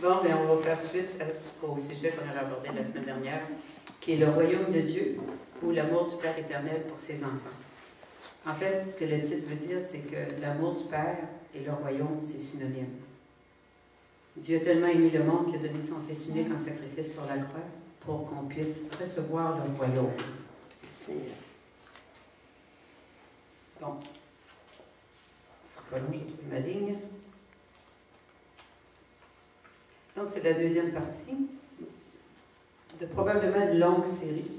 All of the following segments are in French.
Bon, bien, on va faire suite au sujet qu'on avait abordé la semaine dernière, qui est le royaume de Dieu ou l'amour du Père éternel pour ses enfants. En fait, ce que le titre veut dire, c'est que l'amour du Père et le royaume, c'est synonyme. Dieu a tellement aimé le monde qu'il a donné son Fils unique en sacrifice sur la croix pour qu'on puisse recevoir le royaume. Bon. C'est pas long, j'ai trouvé ma ligne. Donc, c'est la deuxième partie de probablement une longue série,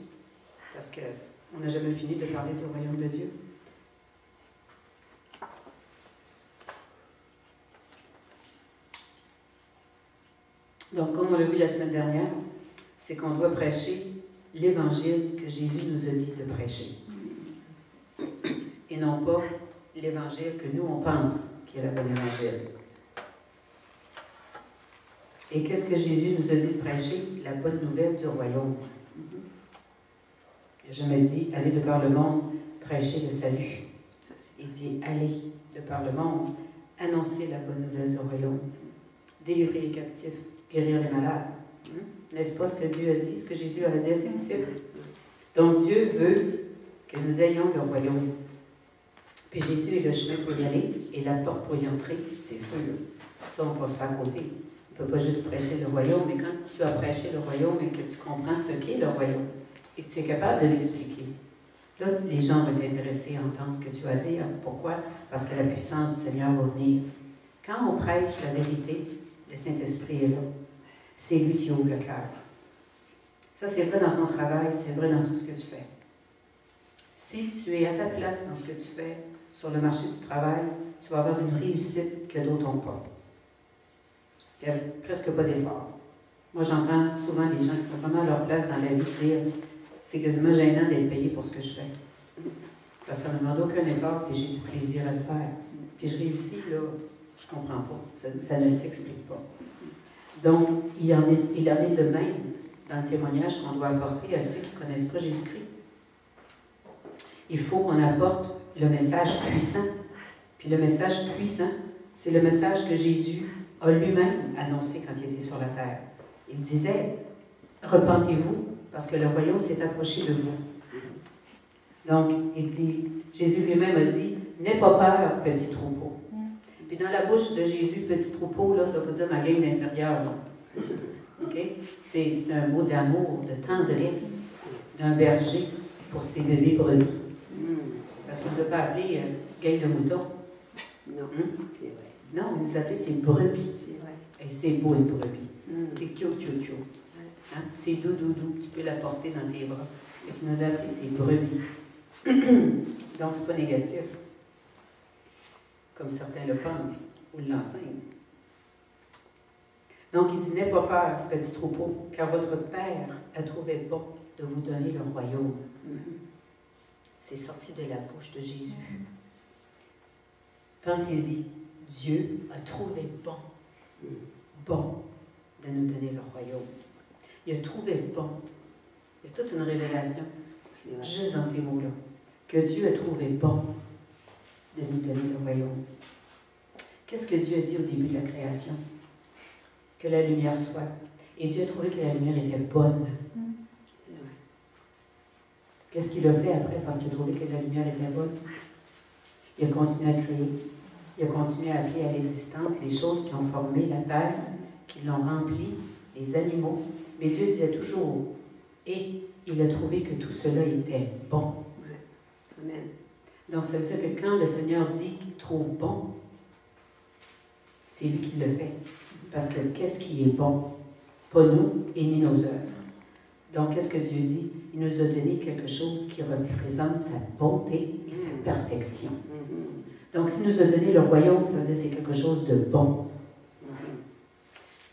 parce qu'on n'a jamais fini de parler du royaume de Dieu. Donc, comme on l'a vu la semaine dernière, c'est qu'on doit prêcher l'évangile que Jésus nous a dit de prêcher. Et non pas l'évangile que nous, on pense qui est la bonne évangile. Et qu'est-ce que Jésus nous a dit de prêcher? La bonne nouvelle du royaume. Il n'a jamais dit, allez de par le monde, prêcher le salut. Il dit, allez de par le monde, annoncer la bonne nouvelle du royaume, délivrer les captifs, guérir les malades. N'est-ce pas ce que Dieu a dit, ce que Jésus a dit à ses disciples? Donc Dieu veut que nous ayons le royaume. Puis Jésus est le chemin pour y aller et la porte pour y entrer, c'est sûr. Ça, on ne passe pas à côté. On ne peut pas juste prêcher le royaume, mais quand tu as prêché le royaume et que tu comprends ce qu'est le royaume et que tu es capable de l'expliquer, là, les gens vont être intéressés à entendre ce que tu vas dire. Pourquoi? Parce que la puissance du Seigneur va venir. Quand on prêche la vérité, le Saint-Esprit est là. C'est lui qui ouvre le cœur. Ça, c'est vrai dans ton travail, c'est vrai dans tout ce que tu fais. Si tu es à ta place dans ce que tu fais sur le marché du travail, tu vas avoir une réussite que d'autres n'ont pas. Il n'y a presque pas d'effort. Moi, j'entends souvent les gens qui sont vraiment à leur place dans la vie dire « c'est quasiment gênant d'être payé pour ce que je fais. » Parce que ça ne me demande aucun effort et j'ai du plaisir à le faire. Puis je réussis, là, je ne comprends pas. Ça ne s'explique pas. Donc, il en est de même dans le témoignage qu'on doit apporter à ceux qui ne connaissent pas Jésus-Christ. Il faut qu'on apporte le message puissant. Puis le message puissant, c'est le message que Jésus a lui-même annoncé quand il était sur la terre. Il disait, repentez-vous, parce que le royaume s'est approché de vous. Donc, il dit, Jésus lui-même a dit, n'aie pas peur, petit troupeau. Puis dans la bouche de Jésus, petit troupeau, là, ça veut dire ma gang d'inférieur. Okay? C'est un mot d'amour, de tendresse d'un berger pour ses bébés brebis. Parce qu'il ne nous a pas appelé gang de moutons. Non, c'est vrai. Non, il nous a appelé ses brebis. C'est vrai. Et c'est beau une brebis. C'est kyo. Hein? C'est doudou, tu peux la porter dans tes bras. Et il nous a appelé ses brebis. Donc, c'est pas négatif. Comme certains le pensent ou l'enseignent. Donc, il dit, n'aie pas peur, petit troupeau, car votre Père a trouvé bon de vous donner le royaume. C'est sorti de la bouche de Jésus. Pensez-y, Dieu a trouvé bon de nous donner le royaume. Il a trouvé bon. Il y a toute une révélation, juste dans ces mots-là, que Dieu a trouvé bon de nous donner le royaume. Qu'est-ce que Dieu a dit au début de la création? Que la lumière soit. Et Dieu a trouvé que la lumière était bonne. Qu'est-ce qu'il a fait après parce qu'il a trouvé que la lumière était bonne? Il a continué à créer. Il a continué à appeler à l'existence les choses qui ont formé la terre, qui l'ont remplie, les animaux. Mais Dieu disait toujours, et il a trouvé que tout cela était bon. Amen. Donc, ça veut dire que quand le Seigneur dit qu'il trouve bon, c'est lui qui le fait. Parce que qu'est-ce qui est bon? Pas nous et ni nos œuvres. Donc, qu'est-ce que Dieu dit? Il nous a donné quelque chose qui représente sa bonté et sa perfection. Donc, s'il nous a donné le royaume, ça veut dire que c'est quelque chose de bon.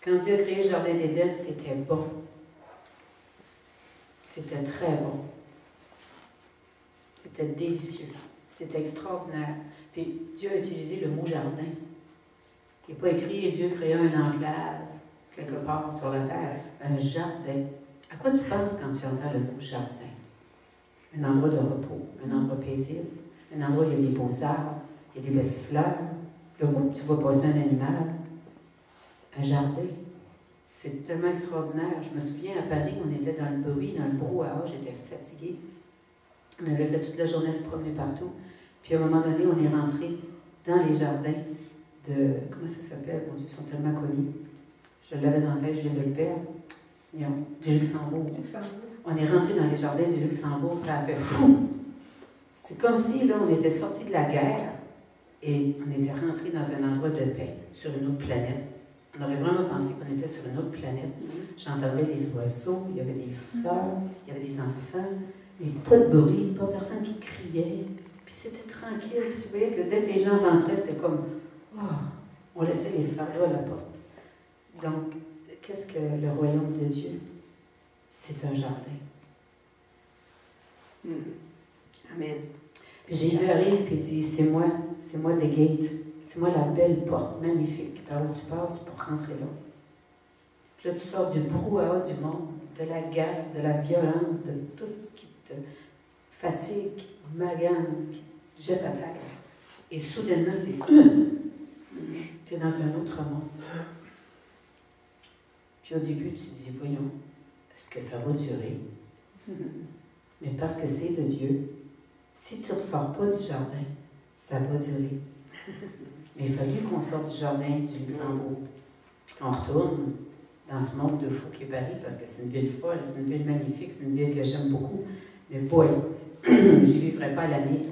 Quand Dieu a créé le Jardin d'Éden, c'était bon. C'était très bon. C'était délicieux. C'était extraordinaire. Puis, Dieu a utilisé le mot jardin. Il n'est pas écrit « Dieu créa un enclave quelque part sur la terre ». Un jardin. À quoi tu penses quand tu entends le mot jardin? Un endroit de repos, un endroit paisible, un endroit où il y a des beaux arbres, il y a des belles fleurs, là où tu vois passer un animal, un jardin. C'est tellement extraordinaire. Je me souviens, à Paris, on était dans le bruit, dans le brouhaha, j'étais fatiguée. On avait fait toute la journée à se promener partout. Puis à un moment donné, on est rentré dans les jardins de... Comment ça s'appelle? Mon Dieu, ils sont tellement connus. Je l'avais dans la tête, je viens de le perdre. Du Luxembourg. On est rentré dans les jardins du Luxembourg, ça a fait fou. C'est comme si, là, on était sortis de la guerre et on était rentré dans un endroit de paix, sur une autre planète. On aurait vraiment pensé qu'on était sur une autre planète. J'entendais les oiseaux, il y avait des fleurs, il y avait des enfants, mais pas de bruit, pas personne qui criait. Puis c'était tranquille. Puis tu voyais que dès que les gens rentraient, c'était comme, oh, on laissait les fardeaux à la porte. Donc, qu'est-ce que le royaume de Dieu? C'est un jardin. Amen. Puis Jésus arrive et dit, c'est moi the gate. C'est moi la belle porte magnifique par où tu passes pour rentrer là. Puis là, tu sors du brouhaha du monde, de la guerre, de la violence, de tout ce qui te fatigue, qui te magane, qui te jette à terre. Et soudainement, c'est... Tu es dans un autre monde. Puis au début, tu te dis, voyons, est-ce que ça va durer? Mais parce que c'est de Dieu, si tu ne ressors pas du jardin, ça va durer. Mais il a fallu qu'on sorte du jardin du Luxembourg, puis qu'on retourne dans ce monde de fou qui est Paris, parce que c'est une ville folle, c'est une ville magnifique, c'est une ville que j'aime beaucoup. Mais boy, je n'y vivrai pas à l'année.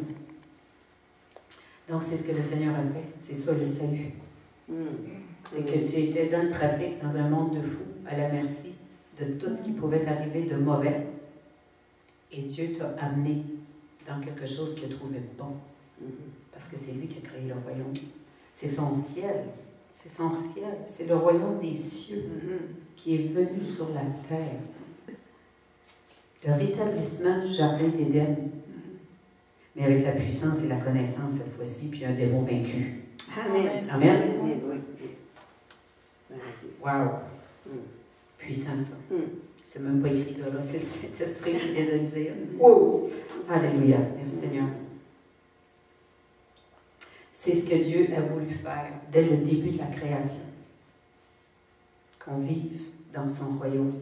Donc c'est ce que le Seigneur a fait, c'est ça le salut. C'est que tu étais dans le trafic, dans un monde de fou, à la merci de tout ce qui pouvait t'arriver de mauvais. Et Dieu t'a amené dans quelque chose qu'il a trouvé bon. Parce que c'est lui qui a créé le royaume. C'est son ciel. C'est son ciel. C'est le royaume des cieux qui est venu sur la terre. Le rétablissement du jardin d'Éden. Mais avec la puissance et la connaissance cette fois-ci, puis un démon vaincu. Amen. Amen. Amen. Oui. Wow. Puissant, ça. C'est même pas écrit là, c'est le Saint-Esprit qui vient de le dire. Wow! Alléluia. Merci Seigneur. C'est ce que Dieu a voulu faire dès le début de la création. Qu'on vive dans son royaume.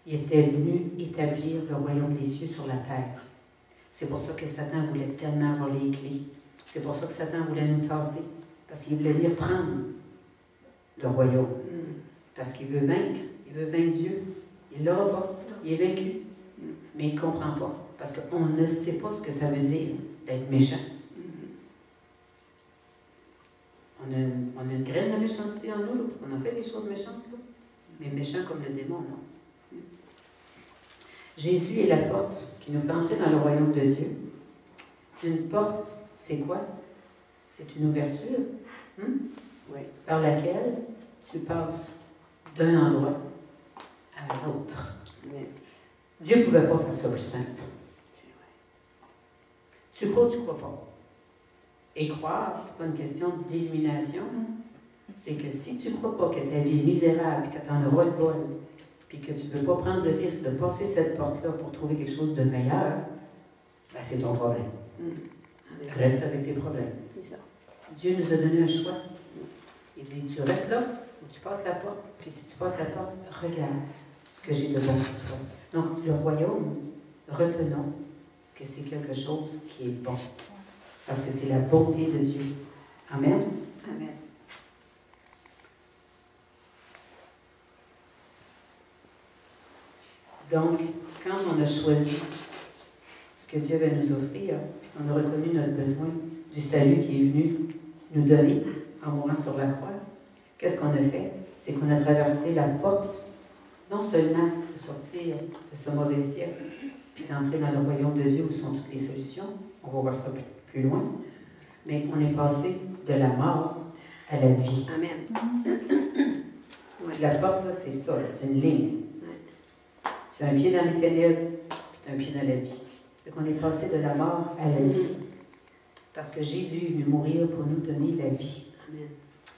Il était venu établir le royaume des cieux sur la terre. C'est pour ça que Satan voulait tellement avoir les clés. C'est pour ça que Satan voulait nous tasser. Parce qu'il voulait venir prendre le royaume. Parce qu'il veut vaincre. Il veut vaincre Dieu. Il ne l'aura pas. Il est vaincu. Mais il ne comprend pas. Parce qu'on ne sait pas ce que ça veut dire d'être méchant. On a une graine de méchanceté en nous, parce qu'on a fait des choses méchantes, là. Mais méchant comme le démon, non. Jésus est la porte qui nous fait entrer dans le royaume de Dieu. Une porte, c'est quoi? C'est une ouverture Oui. par laquelle tu passes d'un endroit à l'autre. Dieu ne pouvait pas faire ça plus simple. Tu crois ou tu ne crois pas? Et croire, ce n'est pas une question d'élimination. C'est que si tu ne crois pas que ta vie est misérable et que tu en auras le bol, puis que tu ne veux pas prendre le risque de passer cette porte-là pour trouver quelque chose de meilleur, ben c'est ton problème. Reste avec tes problèmes. Dieu nous a donné un choix. Il dit, tu restes là ou tu passes la porte. Puis si tu passes la porte, regarde ce que j'ai de bon pour toi. Donc, le royaume, retenons que c'est quelque chose qui est bon. Parce que c'est la bonté de Dieu. Amen. Amen. Donc, quand on a choisi ce que Dieu va nous offrir, puis qu'on a reconnu notre besoin du salut qui est venu nous donner en mourant sur la croix, qu'est-ce qu'on a fait? C'est qu'on a traversé la porte, non seulement de sortir de ce mauvais siècle, puis d'entrer dans le royaume de Dieu où sont toutes les solutions, on va voir ça plus loin, mais on est passé de la mort à la vie. Amen. La porte, là, c'est ça, c'est une ligne. Tu as un pied dans les ténèbres, puis tu as un pied dans la vie. Donc on est passé de la mort à la vie. Parce que Jésus est venu mourir pour nous donner la vie. Amen.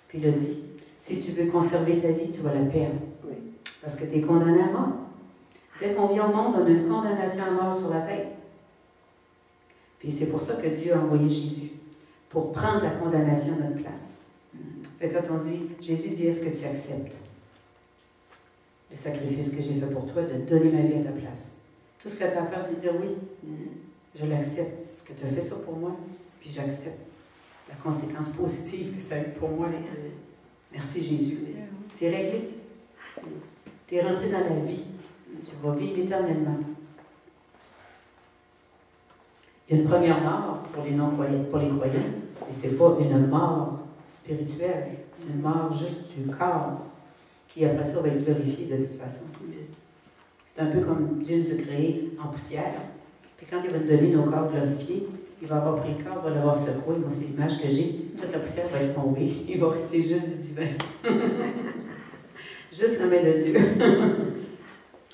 Puis il a dit, si tu veux conserver ta vie, tu vas la perdre. Oui. Parce que tu es condamné à mort. Dès qu'on vient au monde, on a une condamnation à mort sur la tête. Puis c'est pour ça que Dieu a envoyé Jésus, pour prendre la condamnation à notre place. Fait que quand on dit, Jésus dit, est-ce que tu acceptes? le sacrifice que j'ai fait pour toi, de donner ma vie à ta place. Tout ce que tu as à faire, c'est dire oui, je l'accepte, que tu as fait ça pour moi, puis j'accepte la conséquence positive que ça a eu pour moi. Merci Jésus. C'est réglé. Tu es rentré dans la vie. Tu vas vivre éternellement. Il y a une première mort pour les non-croyants, pour les croyants, et ce n'est pas une mort spirituelle, c'est une mort juste du corps, qui après ça va être glorifié de toute façon. C'est un peu comme Dieu nous a créés en poussière, puis quand il va nous donner nos corps glorifiés, il va avoir pris le corps, il va l'avoir secoué, moi c'est l'image que j'ai, toute la poussière va être tombée, il va rester juste du divin. Juste la main de Dieu.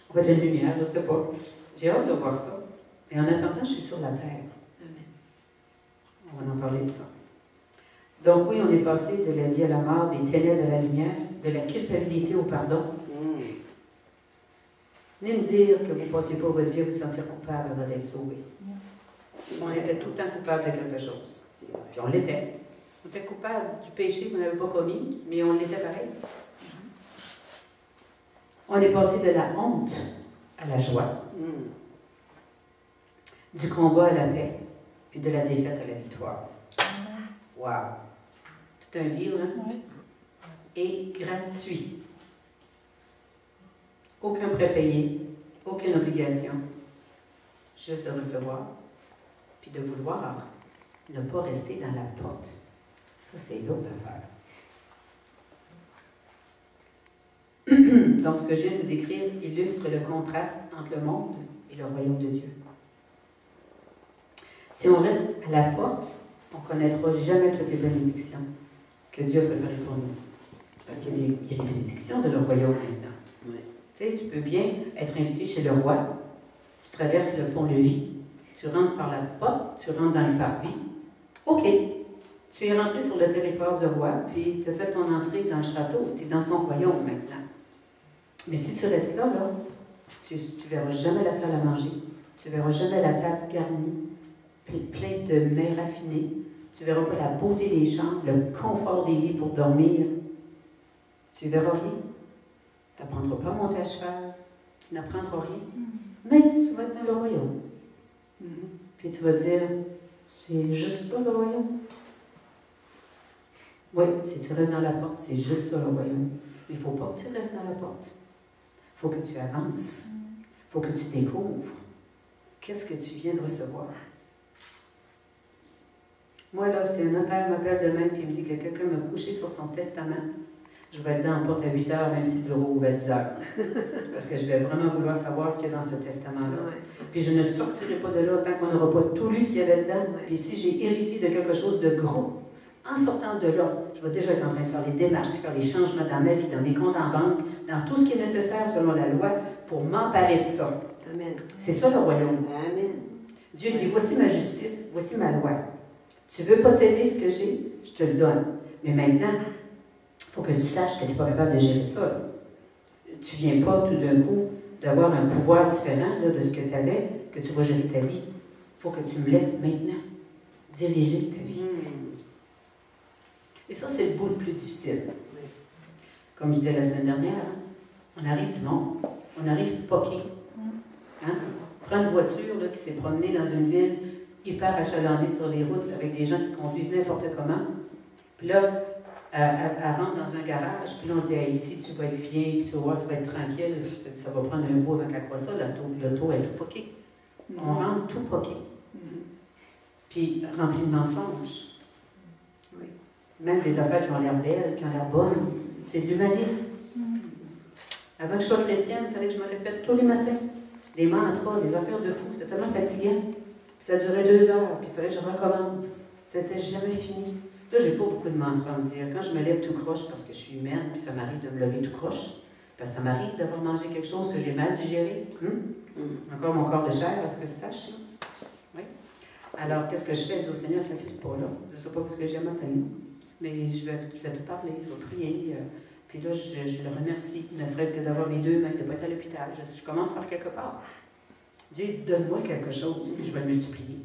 On va être une lumière, je ne sais pas. J'ai hâte de voir ça. Et en attendant, je suis sur la terre. On va en parler de ça. Donc oui, on est passé de la vie à la mort, des ténèbres à la lumière, de la culpabilité au pardon. Venez me dire que vous ne passiez pas votre vie à vous sentir coupable avant d'être sauvé. On était tout le temps coupable de quelque chose. Puis on l'était. On était coupable du péché qu'on n'avait pas commis, mais on l'était pareil. On est passé de la honte à la joie. Du combat à la paix, puis de la défaite à la victoire. Wow! Tout un livre, hein? Oui. Et gratuit. Aucun prépayé, aucune obligation. Juste de recevoir, puis de vouloir ne pas rester dans la porte. Ça, c'est l'autre affaire. Donc, ce que je viens de vous décrire illustre le contraste entre le monde et le royaume de Dieu. Si on reste à la porte, on ne connaîtra jamais toutes les bénédictions que Dieu a préparées pour nous. Parce qu'il y a des bénédictions de le royaume maintenant. Oui. Tu sais, tu peux bien être invité chez le roi, tu traverses le pont-levis, tu rentres par la porte, tu rentres dans le parvis. OK, tu es rentré sur le territoire du roi, puis tu as fait ton entrée dans le château, tu es dans son royaume maintenant. Mais si tu restes là, tu ne verras jamais la salle à manger, tu ne verras jamais la table garnie, plein de mets raffinés. Tu ne verras pas la beauté des chambres, le confort des lits pour dormir. Tu ne verras rien. Tu n'apprendras pas à monter à cheval. Tu n'apprendras rien. Mais tu vas être dans le royaume. Puis tu vas dire, c'est juste ça le royaume. Oui, si tu restes dans la porte, c'est juste ça le royaume. Mais il ne faut pas que tu restes dans la porte. Il faut que tu avances. Il faut que tu découvres. Qu'est-ce que tu viens de recevoir? Moi, là, si un notaire m'appelle demain et me dit que quelqu'un m'a couché sur son testament, je vais être dans la porte à 8 heures, même si le bureau ouvre à 10 heures. Parce que je vais vraiment vouloir savoir ce qu'il y a dans ce testament-là. Puis je ne sortirai pas de là tant qu'on n'aura pas tout lu ce qu'il y avait dedans. Puis si j'ai hérité de quelque chose de gros, en sortant de là, je vais déjà être en train de faire les démarches, puis faire les changements dans ma vie, dans mes comptes en banque, dans tout ce qui est nécessaire selon la loi pour m'emparer de ça. Amen. C'est ça le royaume. Amen. Dieu dit, voici ma justice, voici ma loi. Tu veux posséder ce que j'ai, je te le donne. Mais maintenant, il faut que tu saches que tu n'es pas capable de gérer ça. Tu ne viens pas tout d'un coup d'avoir un pouvoir différent là, de ce que tu avais, que tu vas gérer ta vie. Il faut que tu me laisses maintenant diriger ta vie. Et ça, c'est le bout le plus difficile. Comme je disais la semaine dernière, on arrive du monde, on arrive poqué. Hein? Prends une voiture là, qui s'est promenée dans une ville hyper achalandée sur les routes avec des gens qui conduisent n'importe comment. Puis là, elle rentre dans un garage, puis là, on dit hey, ici, tu vas être bien, puis tu vas voir, tu vas être tranquille. Ça va prendre un bout avant qu'elle croise ça. L'auto est tout poqué. On rentre tout poqué. Puis rempli de mensonges. Même des affaires qui ont l'air belles, qui ont l'air bonnes. C'est de l'humanisme. Avant que je sois chrétienne, il fallait que je me répète tous les matins. Des mantras, des affaires de fou. C'était tellement fatigant. Puis ça durait 2 heures, puis il fallait que je recommence. C'était jamais fini. Là, j'ai pas beaucoup de mantras à me dire. Quand je me lève tout croche, parce que je suis humaine, puis ça m'arrive de me lever tout croche, parce que ça m'arrive d'avoir mangé quelque chose que j'ai mal digéré. Encore mon corps de chair, est-ce que tu saches ça? Oui. Alors, qu'est-ce que je fais? Je dis au Seigneur, ça ne file pas là. Je ne sais pas ce que j'ai à matin. Mais je vais te parler, je vais prier. Puis là, je le remercie, ne serait-ce que d'avoir mes 2 mains, de ne pas être à l'hôpital. Je commence par quelque part. Dieu dit, donne-moi quelque chose, puis je vais le multiplier.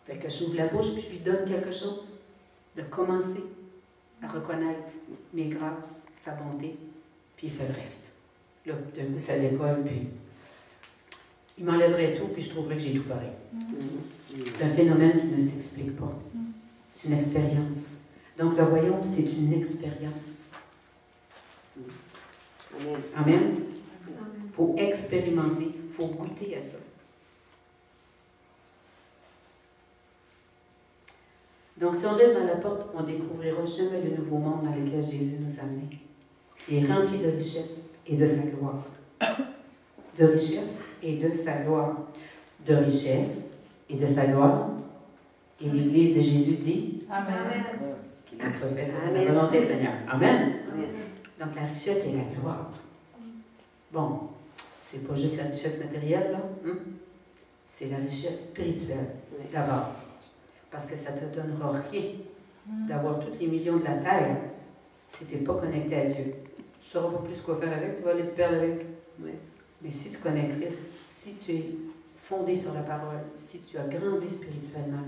Fait que j'ouvre la bouche, puis je lui donne quelque chose. De commencer à reconnaître mes grâces, sa bonté, puis il fait le reste. Là, d'un coup, ça décolle, puis il m'enlèverait tout, puis je trouverais que j'ai tout pareil. C'est un phénomène qui ne s'explique pas. C'est une expérience. Donc, le royaume, c'est une expérience. Amen. Amen. Il faut expérimenter, il faut goûter à ça. Donc, si on reste dans la porte, on ne découvrira jamais le nouveau monde dans lequel Jésus nous a amenés, qui est rempli de richesse et de sa gloire. De richesse et de sa gloire. De richesse et de sa gloire. Et l'Église de Jésus dit Amen. qu'il en soit fait selon ta volonté, Seigneur. Amen. Amen. Donc, la richesse et la gloire. Bon, c'est pas juste la richesse matérielle, là. Hein? C'est la richesse spirituelle, d'abord. Parce que ça ne te donnera rien d'avoir tous les millions de la terre si tu n'es pas connecté à Dieu. Tu ne sauras pas plus quoi faire avec, tu vas aller te perdre avec. Oui. Mais si tu connais Christ, si tu es fondé sur la parole, si tu as grandi spirituellement,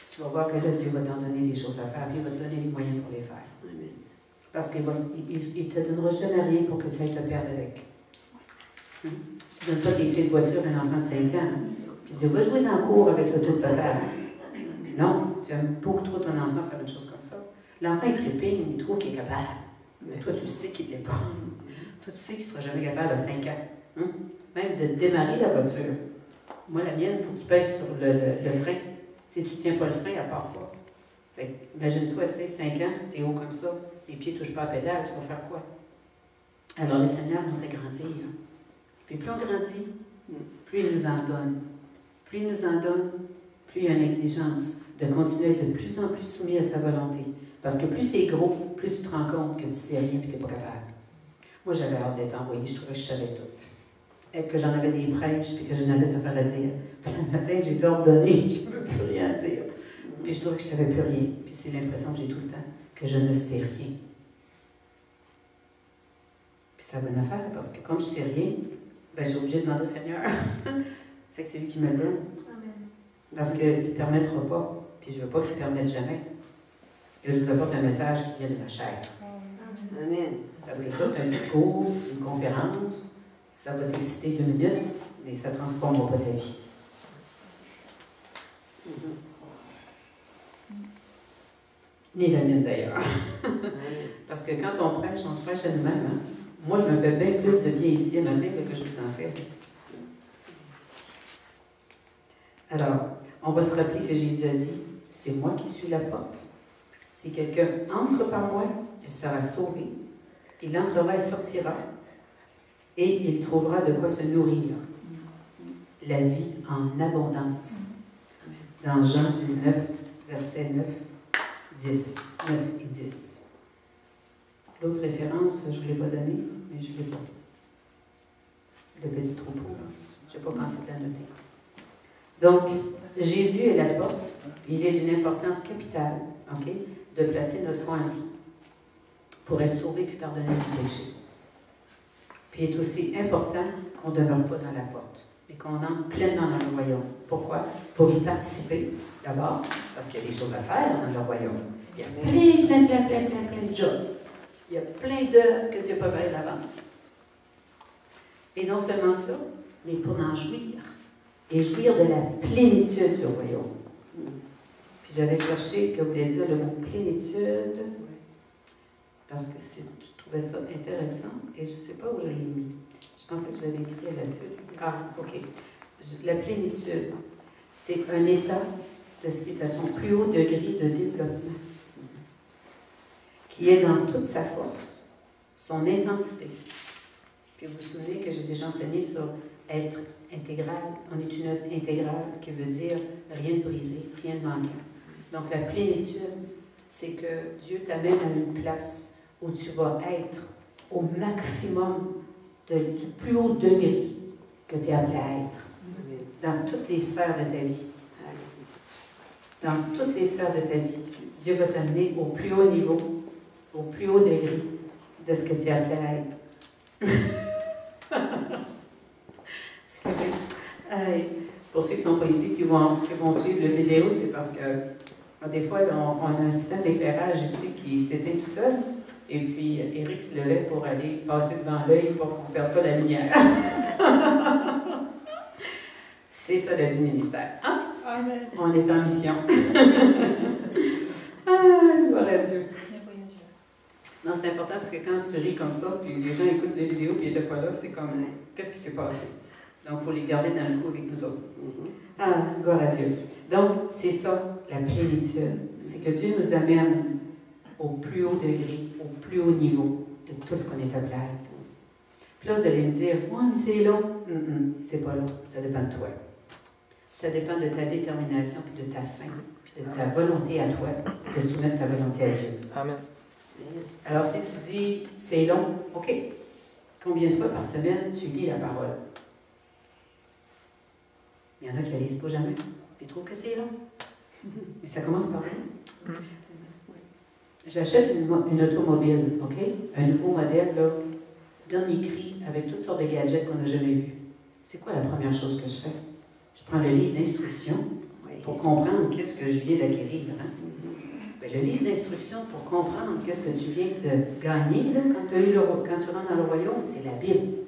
tu vas voir que là, Dieu va t'en donner des choses à faire, puis il va te donner les moyens pour les faire. Amen. Parce qu'il ne te donnera jamais rien pour que tu ailles te perdre avec. Tu ne donnes pas tes clés de voiture à un enfant de 5 ans, puis tu dis, va jouer dans le cours avec le tout de papa. Non, tu aimes beaucoup trop ton enfant faire une chose comme ça. L'enfant, il trépigne, il trouve qu'il est capable. Mais toi, tu sais qu'il ne l'est pas. Toi, tu sais qu'il ne sera jamais capable à 5 ans. Même de démarrer la voiture. Moi, la mienne, il faut que tu pèses sur le frein. Si tu ne tiens pas le frein, elle ne part pas. Fait que, imagine-toi, tu sais, 5 ans, tu es haut comme ça, les pieds ne touchent pas à la pédale, tu vas faire quoi? Alors, le Seigneur nous fait grandir. Puis plus on grandit, plus il nous en donne. Plus il nous en donne, plus il y a une exigence de continuer de plus en plus soumis à sa volonté. Parce que plus c'est gros, plus tu te rends compte que tu ne sais rien et que tu n'es pas capable. Moi, j'avais hâte d'être envoyée, je trouvais que je savais tout. Et que j'en avais des prêches, puis que j'en avais des affaires à dire. Puis le matin, j'ai été ordonnée, je ne peux plus rien dire. Puis je trouvais que je ne savais plus rien. Puis c'est l'impression que j'ai tout le temps, que je ne sais rien. Puis ça a bonne affaire, parce que comme je ne sais rien, ben, j'ai obligé de demander au Seigneur. Fait que c'est lui qui me le donne. Parce qu'il ne permettra pas, puis je ne veux pas qu'il ne permette jamais, que je vous apporte un message qui vient de ma chair. Amen. Parce que ça, c'est un discours, c'est une conférence, ça va t'exciter 2 minutes, mais ça ne transformera pas ta vie. Ni la mienne d'ailleurs. Parce que quand on se prêche à nous-mêmes. Hein? Moi, je me fais bien plus de bien ici à matin que je vous en fais. Alors, on va se rappeler que Jésus a dit, c'est moi qui suis la porte. Si quelqu'un entre par moi, il sera sauvé. Il entrera et sortira, et il trouvera de quoi se nourrir. La vie en abondance. Dans Jean 19, versets 9, 10. 9 et 10. L'autre référence, je ne vous l'ai pas donnée, mais je ne l'ai pas. Le petit troupeau, là. Je n'ai pas pensé de la noter. Donc, Jésus est la porte. Il est d'une importance capitale, ok, de placer notre foi en lui pour être sauvé puis pardonner nos péchés. Puis il est aussi important qu'on ne demeure pas dans la porte, mais qu'on entre pleinement dans le royaume. Pourquoi? Pour y participer, d'abord, parce qu'il y a des choses à faire dans le royaume. Il y a plein de jobs. Il y a plein d'œuvres que Dieu préparées d'avance. Et non seulement cela, mais pour en jouir. Et jouir de la plénitude du royaume. Puis j'avais cherché que voulait dire le mot plénitude, parce que je trouvais ça intéressant, et je ne sais pas où je l'ai mis. Je pensais que je l'avais écrit à la suite. Ah, OK. La plénitude, c'est un état de ce qui est à son plus haut degré de développement, qui est dans toute sa force, son intensité. Puis vous vous souvenez que j'ai déjà enseigné sur être intégral. On est une œuvre intégrale qui veut dire rien de brisé, rien de manquant. Donc la plénitude, c'est que Dieu t'amène à une place où tu vas être au maximum du plus haut degré que tu es appelé à être. Dans toutes les sphères de ta vie. Dans toutes les sphères de ta vie. Dieu va t'amener au plus haut niveau, au plus haut degré de ce que tu es appelé à être. Excusez. Pour ceux qui ne sont pas ici, qui vont suivre la vidéo, c'est parce que Des fois, on a un système d'éclairage ici qui s'éteint tout seul. Et puis, Éric se levait pour aller passer devant l'œil pour qu'on ne perde pas la lumière. C'est ça la vie ministère. Hein? Amen. On est en mission. Gloire à Dieu. Non, c'est important parce que quand tu ris comme ça, puis les gens écoutent les vidéos puis ils n'étaient pas là, c'est comme, qu'est-ce qui s'est passé? Donc, il faut les garder dans le coup avec nous autres. Gloire à Dieu. Donc, c'est ça, la plénitude. C'est que Dieu nous amène au plus haut degré, au plus haut niveau de tout ce qu'on est appelé à être. Puis là, vous allez me dire, ouais, mais c'est long. C'est pas long, ça dépend de toi. Ça dépend de ta détermination, puis de ta faim, puis de ta volonté à toi, de soumettre ta volonté à Dieu. Amen. Alors, si tu dis, c'est long, OK. Combien de fois par semaine tu lis la parole? Il y en a qui ne lisent pas jamais, puis ils trouvent que c'est long. Mais ça commence par là. J'achète une automobile, OK? Un nouveau modèle, là, dernier cri, avec toutes sortes de gadgets qu'on n'a jamais vus. C'est quoi la première chose que je fais? Je prends le livre d'instruction pour comprendre qu'est-ce que je viens d'acquérir. Hein? Bien, le livre d'instruction pour comprendre qu'est-ce que tu viens de gagner là, quand tu rentres dans le royaume, c'est la Bible.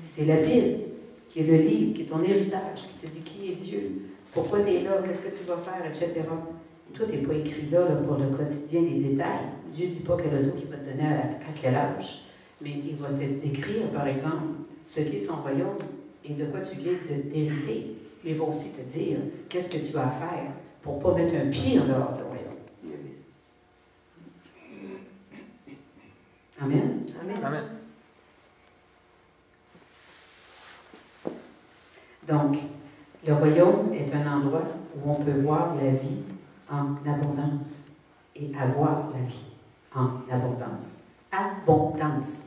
C'est la Bible qui est le livre, qui est ton héritage, qui te dit qui est Dieu, pourquoi tu es là, qu'est-ce que tu vas faire, etc. Tout n'est pas écrit là, pour le quotidien, les détails. Dieu ne dit pas quel auto qu'il va te donner à quel âge, mais il va te décrire, par exemple, ce qu'est son royaume et de quoi tu viens d'hériter. Mais il va aussi te dire qu'est-ce que tu as à faire pour ne pas mettre un pied en dehors du royaume. Amen. Amen. Amen. Donc, le royaume est un endroit où on peut voir la vie en abondance et avoir la vie en abondance. Abondance.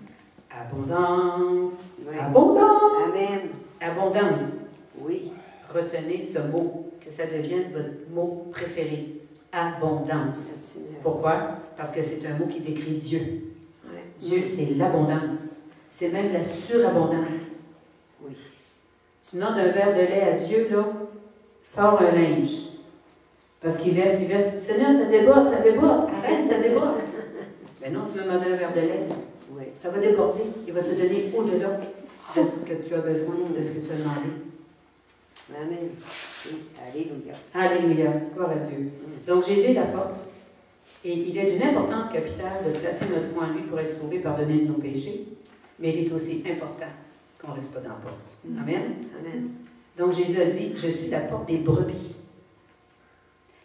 Abondance. Oui. Abondance. Amen. Abondance. Oui. Retenez ce mot, que ça devienne votre mot préféré. Abondance. Merci. Pourquoi? Parce que c'est un mot qui décrit Dieu. Ouais. Dieu, c'est l'abondance. C'est même la surabondance. Oui. Tu demandes un verre de lait à Dieu, là, sors un linge. Parce qu'il verse, Seigneur, ça déborde, arrête, ça déborde. Mais non, tu me demandes un verre de lait. Oui. Ça va déborder. Il va te donner au-delà de ce que tu as besoin, de ce que tu as demandé. Amen. Oui. Alléluia. Alléluia. Gloire à Dieu. Donc, Jésus est la porte. Et il est d'une importance capitale de placer notre foi en lui pour être sauvé, pardonné de nos péchés. Mais il est aussi important qu'on ne reste pas dans la porte. Amen. Amen. Donc, Jésus a dit, je suis la porte des brebis.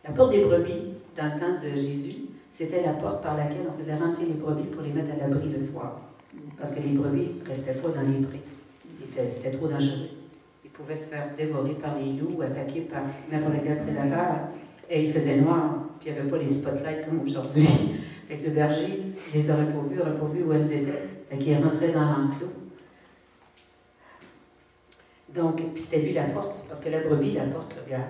La porte des brebis, dans le temps de Jésus, c'était la porte par laquelle on faisait rentrer les brebis pour les mettre à l'abri le soir. Parce que les brebis ne restaient pas dans les prés. C'était trop dangereux. Ils pouvaient se faire dévorer par les loups, attaquer par n'importe quel prédateur. Et il faisait noir, puis il n'y avait pas les spotlights comme aujourd'hui. Fait que le berger ne les aurait pas vus où elles étaient. Fait qu'il rentrait dans l'enclos. Donc, puis c'était lui la porte, parce que la brebis, la porte, le gars,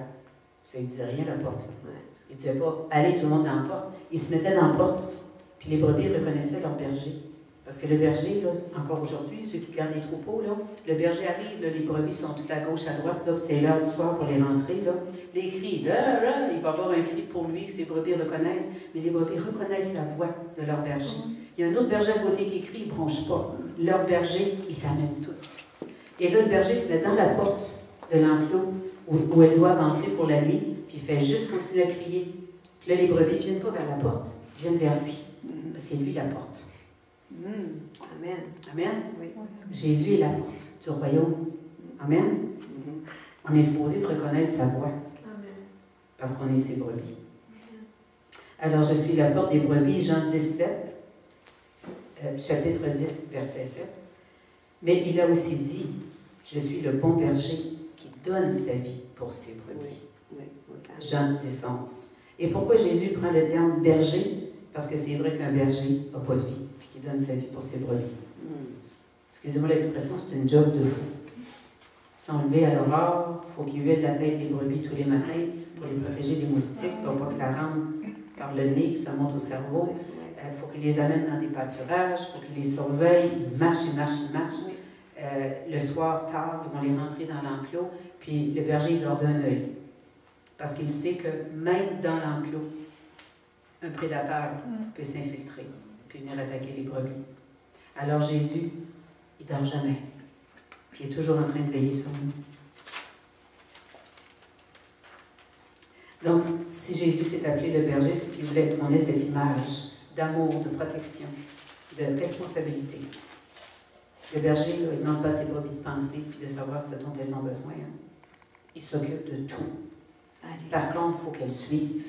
ça ne disait rien, la porte. Là. Il ne disait pas, allez tout le monde dans la porte. Il se mettait dans la porte, puis les brebis reconnaissaient leur berger. Parce que le berger, là, encore aujourd'hui, ceux qui gardent les troupeaux, là, le berger arrive, là, les brebis sont tout à gauche, à droite, là, c'est l'heure du soir pour les rentrer. Là. Les cris, là, là, il va y avoir un cri pour lui que ces brebis reconnaissent, mais les brebis reconnaissent la voix de leur berger. Il y a un autre berger à côté qui crie, il ne bronche pas. Leur berger, il s'amène tout. Et là, le berger se met dans la porte de l'enclos où elles doivent entrer pour la nuit, puis il fait juste continuer à crier. Puis là, les brebis ne viennent pas vers la porte, ils viennent vers lui. C'est lui la porte. Amen. Amen. Oui. Jésus est la porte du royaume. Amen. On est supposé de reconnaître sa voix. Amen. Parce qu'on est ses brebis. Alors, je suis la porte des brebis, Jean 17, chapitre 10, verset 7. Mais il a aussi dit, je suis le bon berger qui donne sa vie pour ses brebis. Oui. Oui. Jean 10, 11. Et pourquoi Jésus prend le terme berger? Parce que c'est vrai qu'un berger n'a pas de vie, puis qu'il donne sa vie pour ses brebis. Excusez-moi l'expression, c'est une job de fou. Ils sont levés à l'aurore, il faut qu'ils huilent la tête des brebis tous les matins pour les protéger des moustiques, pour pas que ça rentre par le nez, que ça monte au cerveau. Il faut qu'ils les amènent dans des pâturages, il faut qu'ils les surveillent, ils marchent. Le soir, tard, ils vont les rentrer dans l'enclos, puis le berger, il dort d'un œil. Parce qu'il sait que même dans l'enclos, un prédateur peut s'infiltrer puis venir attaquer les brebis. Alors Jésus, il ne dort jamais. Puis il est toujours en train de veiller sur nous. Donc, si Jésus s'est appelé le berger, c'est qu'il voulait qu'on ait cette image d'amour, de protection, de responsabilité. Le berger, là, il ne demande pas à ses brebis de penser puis de savoir ce dont elles ont besoin. Hein. Il s'occupe de tout. Par contre, il faut qu'elles suivent.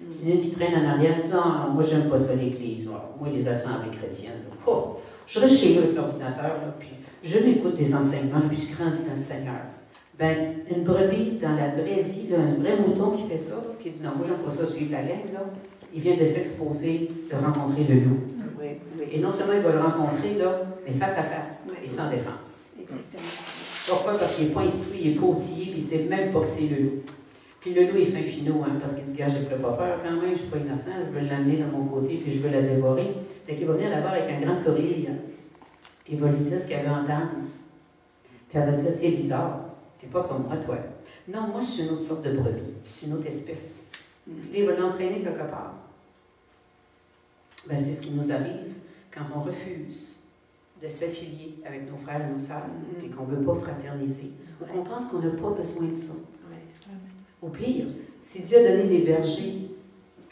Si une qui traîne en arrière, non, moi, j'aime pas ça l'Église. Moi, les assemblées chrétiennes. Oh, je reste chez eux avec l'ordinateur, là, puis je m'écoute des enseignements, puis je grandis dans le Seigneur. Ben, une brebis, dans la vraie vie, là, un vrai mouton qui fait ça, qui dit non, moi, j'aime pas ça suivre la gang, là, il vient de s'exposer, de rencontrer le loup. Oui, oui. Et non seulement il va le rencontrer, là, mais face à face, et sans défense. Exactement. Pourquoi? Parce qu'il n'est pas instruit, il n'est pas outillé, puis il ne sait même pas que c'est le loup. Puis le loup, il fait un finot, hein, parce qu'il dit, gars, je ne ferai pas peur quand même, je ne suis pas innocent, je veux l'amener de mon côté, puis je veux la dévorer. Fait qu'il va venir la voir avec un grand sourire, puis il va lui dire ce qu'elle veut entendre. Puis elle va dire, t'es bizarre, t'es pas comme moi, toi. Non, moi, je suis une autre sorte de brebis, je suis une autre espèce. Puis il va l'entraîner quelque part. Ben, c'est ce qui nous arrive quand on refuse de s'affilier avec nos frères et nos sœurs, et qu'on ne veut pas fraterniser, ou qu'on pense qu'on n'a pas besoin de ça. Au pire, si Dieu a donné les bergers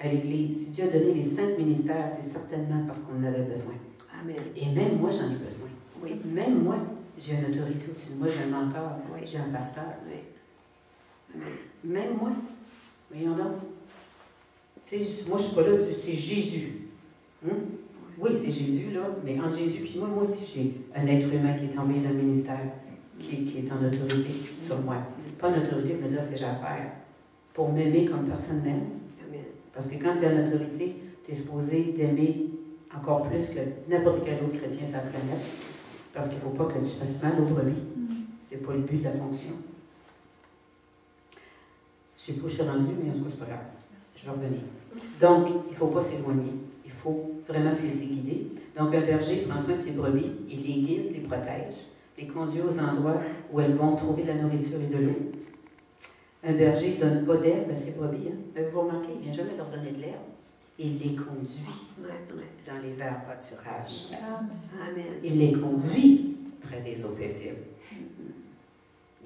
à l'Église, si Dieu a donné les 5 ministères, c'est certainement parce qu'on en avait besoin. Amen. Et même moi, j'en ai besoin. Oui. Même moi, j'ai une autorité au-dessus de moi, j'ai un mentor, Oui. j'ai un pasteur. Oui. Amen. Même moi. Voyons donc. Tu sais, moi, je ne suis pas là, c'est Jésus. Oui, c'est Jésus, là, mais entre Jésus et moi aussi, j'ai un être humain qui est tombé dans le ministère, qui est en autorité sur moi. Pas une autorité pour me dire ce que j'ai à faire, pour m'aimer comme personne n'aime. Parce que quand tu es en autorité, tu es supposé d'aimer encore plus que n'importe quel autre chrétien sur la planète. Parce qu'il ne faut pas que tu fasses mal aux brebis. Ce n'est pas le but de la fonction. Je ne sais pas où je suis rendue, mais en tout cas, c'est pas grave. Je vais revenir. Donc, il ne faut pas s'éloigner. Il faut vraiment se laisser guider. Donc, un berger prend soin de ses brebis, il les guide, les protège, les conduit aux endroits où elles vont trouver de la nourriture et de l'eau. Un berger ne donne pas d'herbe à ses brebis. Hein? Mais vous remarquez, il ne vient jamais leur donner de l'herbe. Il les conduit dans les verts pâturages. Amen. Il les conduit près des eaux paisibles.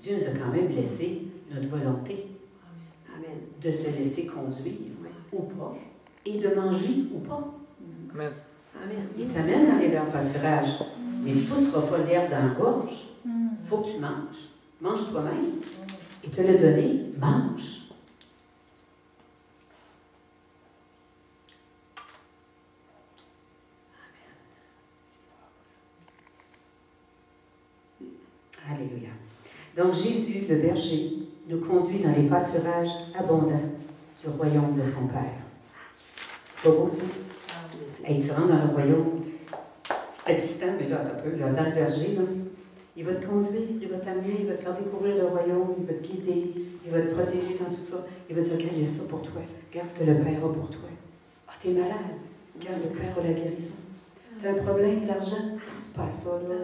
Dieu nous a quand même laissé notre volonté Amen. de se laisser conduire ou pas, et de manger ou pas. Amen. Amen. Il t'amène dans les verts pâturages, mais il ne poussera pas l'herbe dans la gorge. Il faut que tu manges. Mange toi-même. Il te l'a donné, mange. Alléluia. Donc Jésus, le berger, nous conduit dans les pâturages abondants du royaume de son Père. C'est pas beau ça? Hey, tu rentres dans le royaume, c'est excitant, mais là, t'as peu, là, dans le berger, là, il va te conduire, il va t'amener, il va te faire découvrir le royaume, il va te guider, il va te protéger dans tout ça. Il va te dire, regarde, il y a ça pour toi. Regarde ce que le Père a pour toi. Ah, t'es malade. Regarde, le Père a la guérison. T'as un problème, l'argent? C'est pas ça, là.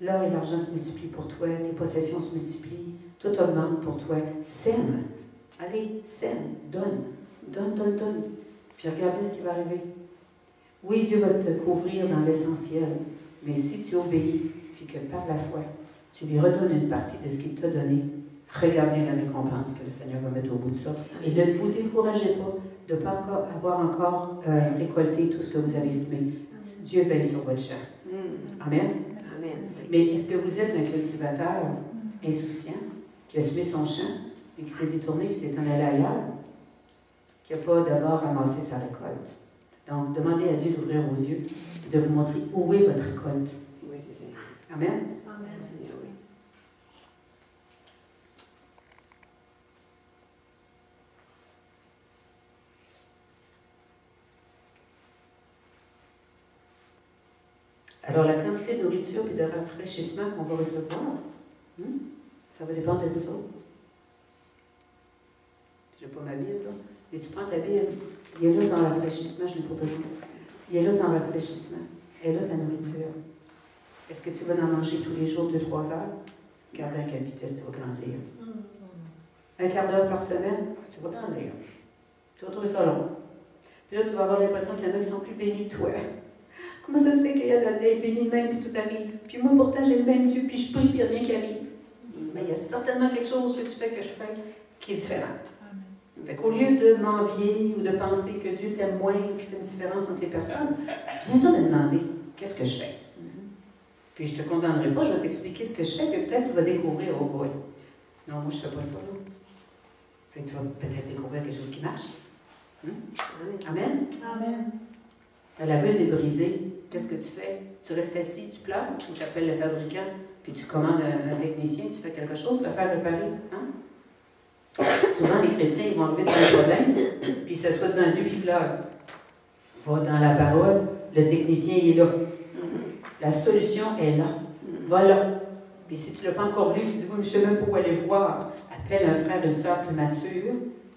L'or et l'argent se multiplient pour toi, tes possessions se multiplient, tout augmente pour toi. Sème. Allez, sème, donne. Donne, donne, donne. Puis regardez ce qui va arriver. Oui, Dieu va te couvrir dans l'essentiel, mais si tu obéis, puis que par la foi, tu lui redonnes une partie de ce qu'il t'a donné, regarde bien la récompense que le Seigneur va mettre au bout de ça. Et ne vous découragez pas de ne pas avoir encore récolté tout ce que vous avez semé. Dieu veille sur votre champ. Amen. Mais est-ce que vous êtes un cultivateur insouciant qui a semé son champ et qui s'est détourné et qui s'est en allé ailleurs, qui n'a pas d'abord ramassé sa récolte? Donc, demandez à Dieu d'ouvrir vos yeux et de vous montrer où est votre récolte. Oui, c'est ça. Amen. Amen. Seigneur, oui. Alors, la quantité de nourriture et de rafraîchissement qu'on va recevoir, ça va dépendre de nous autres. Je n'ai pas ma Bible, là. Et tu prends ta Bible, il est là ton rafraîchissement, je n'ai pas besoin. Il est là ton rafraîchissement. Elle est là ta nourriture. Est-ce que tu vas en manger tous les jours 2-3 heures? Regarde à quelle vitesse tu vas grandir. un quart d'heure par semaine, tu vas grandir. Tu vas trouver ça long. Puis là, tu vas avoir l'impression qu'il y en a qui sont plus bénis que toi. Comment ça se fait qu'il y a des bénis de même, puis tout arrive? Puis moi, pourtant, j'ai le même Dieu, puis je prie, puis rien qui arrive. Mais il y a certainement quelque chose que tu fais, que je fais, qui est différent. Fait qu'au lieu de m'envier ou de penser que Dieu t'aime moins ou qu'il fait une différence entre les personnes, viens-toi me demander qu'est-ce que je fais. Puis je ne te condamnerai pas, je vais t'expliquer ce que je fais, puis peut-être tu vas découvrir, oh boy, non, moi je ne fais pas ça, là. Fait que tu vas peut-être découvrir quelque chose qui marche. Amen. Amen. La laveuse est brisée. Qu'est-ce que tu fais? Tu restes assis, tu pleures, ou tu appelles le fabricant, puis tu commandes un technicien, tu fais quelque chose pour le faire réparer. Hein? Souvent, les chrétiens, ils vont arriver dans un problème, puis ils s'assoient devant Dieu, puis ils pleurent. Va dans la parole, le technicien, il est là. La solution est là. Va là. Puis si tu ne l'as pas encore lu, tu dis, oui, mais je ne sais même pas où aller voir. Appelle un frère, une sœur plus mature,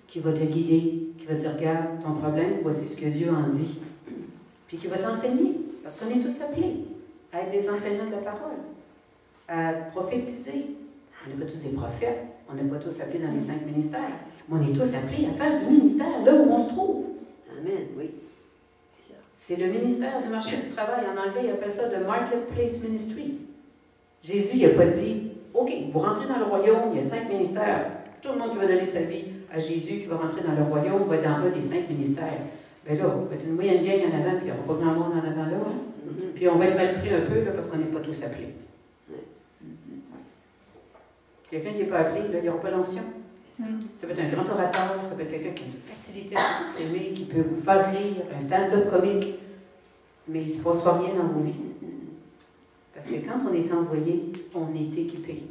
qui va te guider, qui va te dire, regarde, ton problème, voici ce que Dieu en dit. Puis qui va t'enseigner. Parce qu'on est tous appelés à être des enseignants de la parole, à prophétiser. On n'est pas tous des prophètes, on n'est pas tous appelés dans les 5 ministères, mais on est tous appelés à faire du ministère là où on se trouve. Amen, oui. C'est le ministère du marché du travail. En anglais, ils appellent ça the marketplace ministry. Jésus, il n'a pas dit, OK, vous rentrez dans le royaume, il y a 5 ministères. Tout le monde qui va donner sa vie à Jésus, qui va rentrer dans le royaume, va être dans un des 5 ministères. Bien là, on va être une moyenne gang en avant, puis il n'y aura pas grand monde en avant là. Hein? Puis on va être mal pris un peu, là, parce qu'on n'est pas tous appelés. Quelqu'un qui n'est pas appelé, là, il n'y aura pas l'onction. Ça peut être un grand orateur, ça peut être quelqu'un qui a une facilité à s'exprimer, qui peut vous faire rire, un stand-up comique, mais il ne se passera rien dans vos vies. Parce que quand on est envoyé, on est équipé.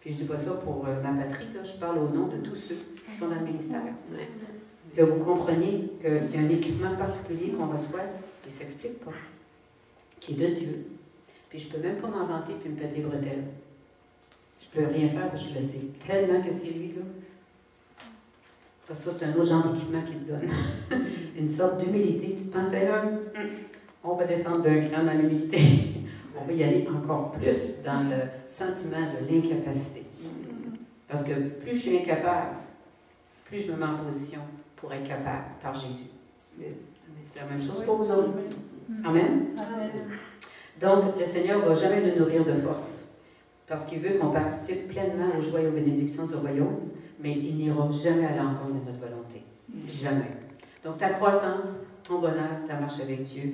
Puis je ne dis pas ça pour ma patrie, là, je parle au nom de tous ceux qui sont dans le ministère. Que vous compreniez qu'il y a un équipement particulier qu'on reçoit qui ne s'explique pas, qui est de Dieu. Puis je ne peux même pas m'inventer puis me péter les bretelles. Je ne peux rien faire parce que je le sais tellement que c'est lui, là. Parce que ça, c'est un autre genre d'équipement qu'il te donne. Une sorte d'humilité. Tu te pensais là, on va descendre d'un cran dans l'humilité. On va y aller encore plus dans le sentiment de l'incapacité. Parce que plus je suis incapable, plus je me mets en position pour être capable par Jésus. C'est la même chose pour vous autres. Amen. Donc, le Seigneur ne va jamais nous nourrir de force. Parce qu'il veut qu'on participe pleinement aux joies et aux bénédictions du royaume, mais il n'ira jamais à l'encontre de notre volonté. Jamais. Donc, ta croissance, ton bonheur, ta marche avec Dieu,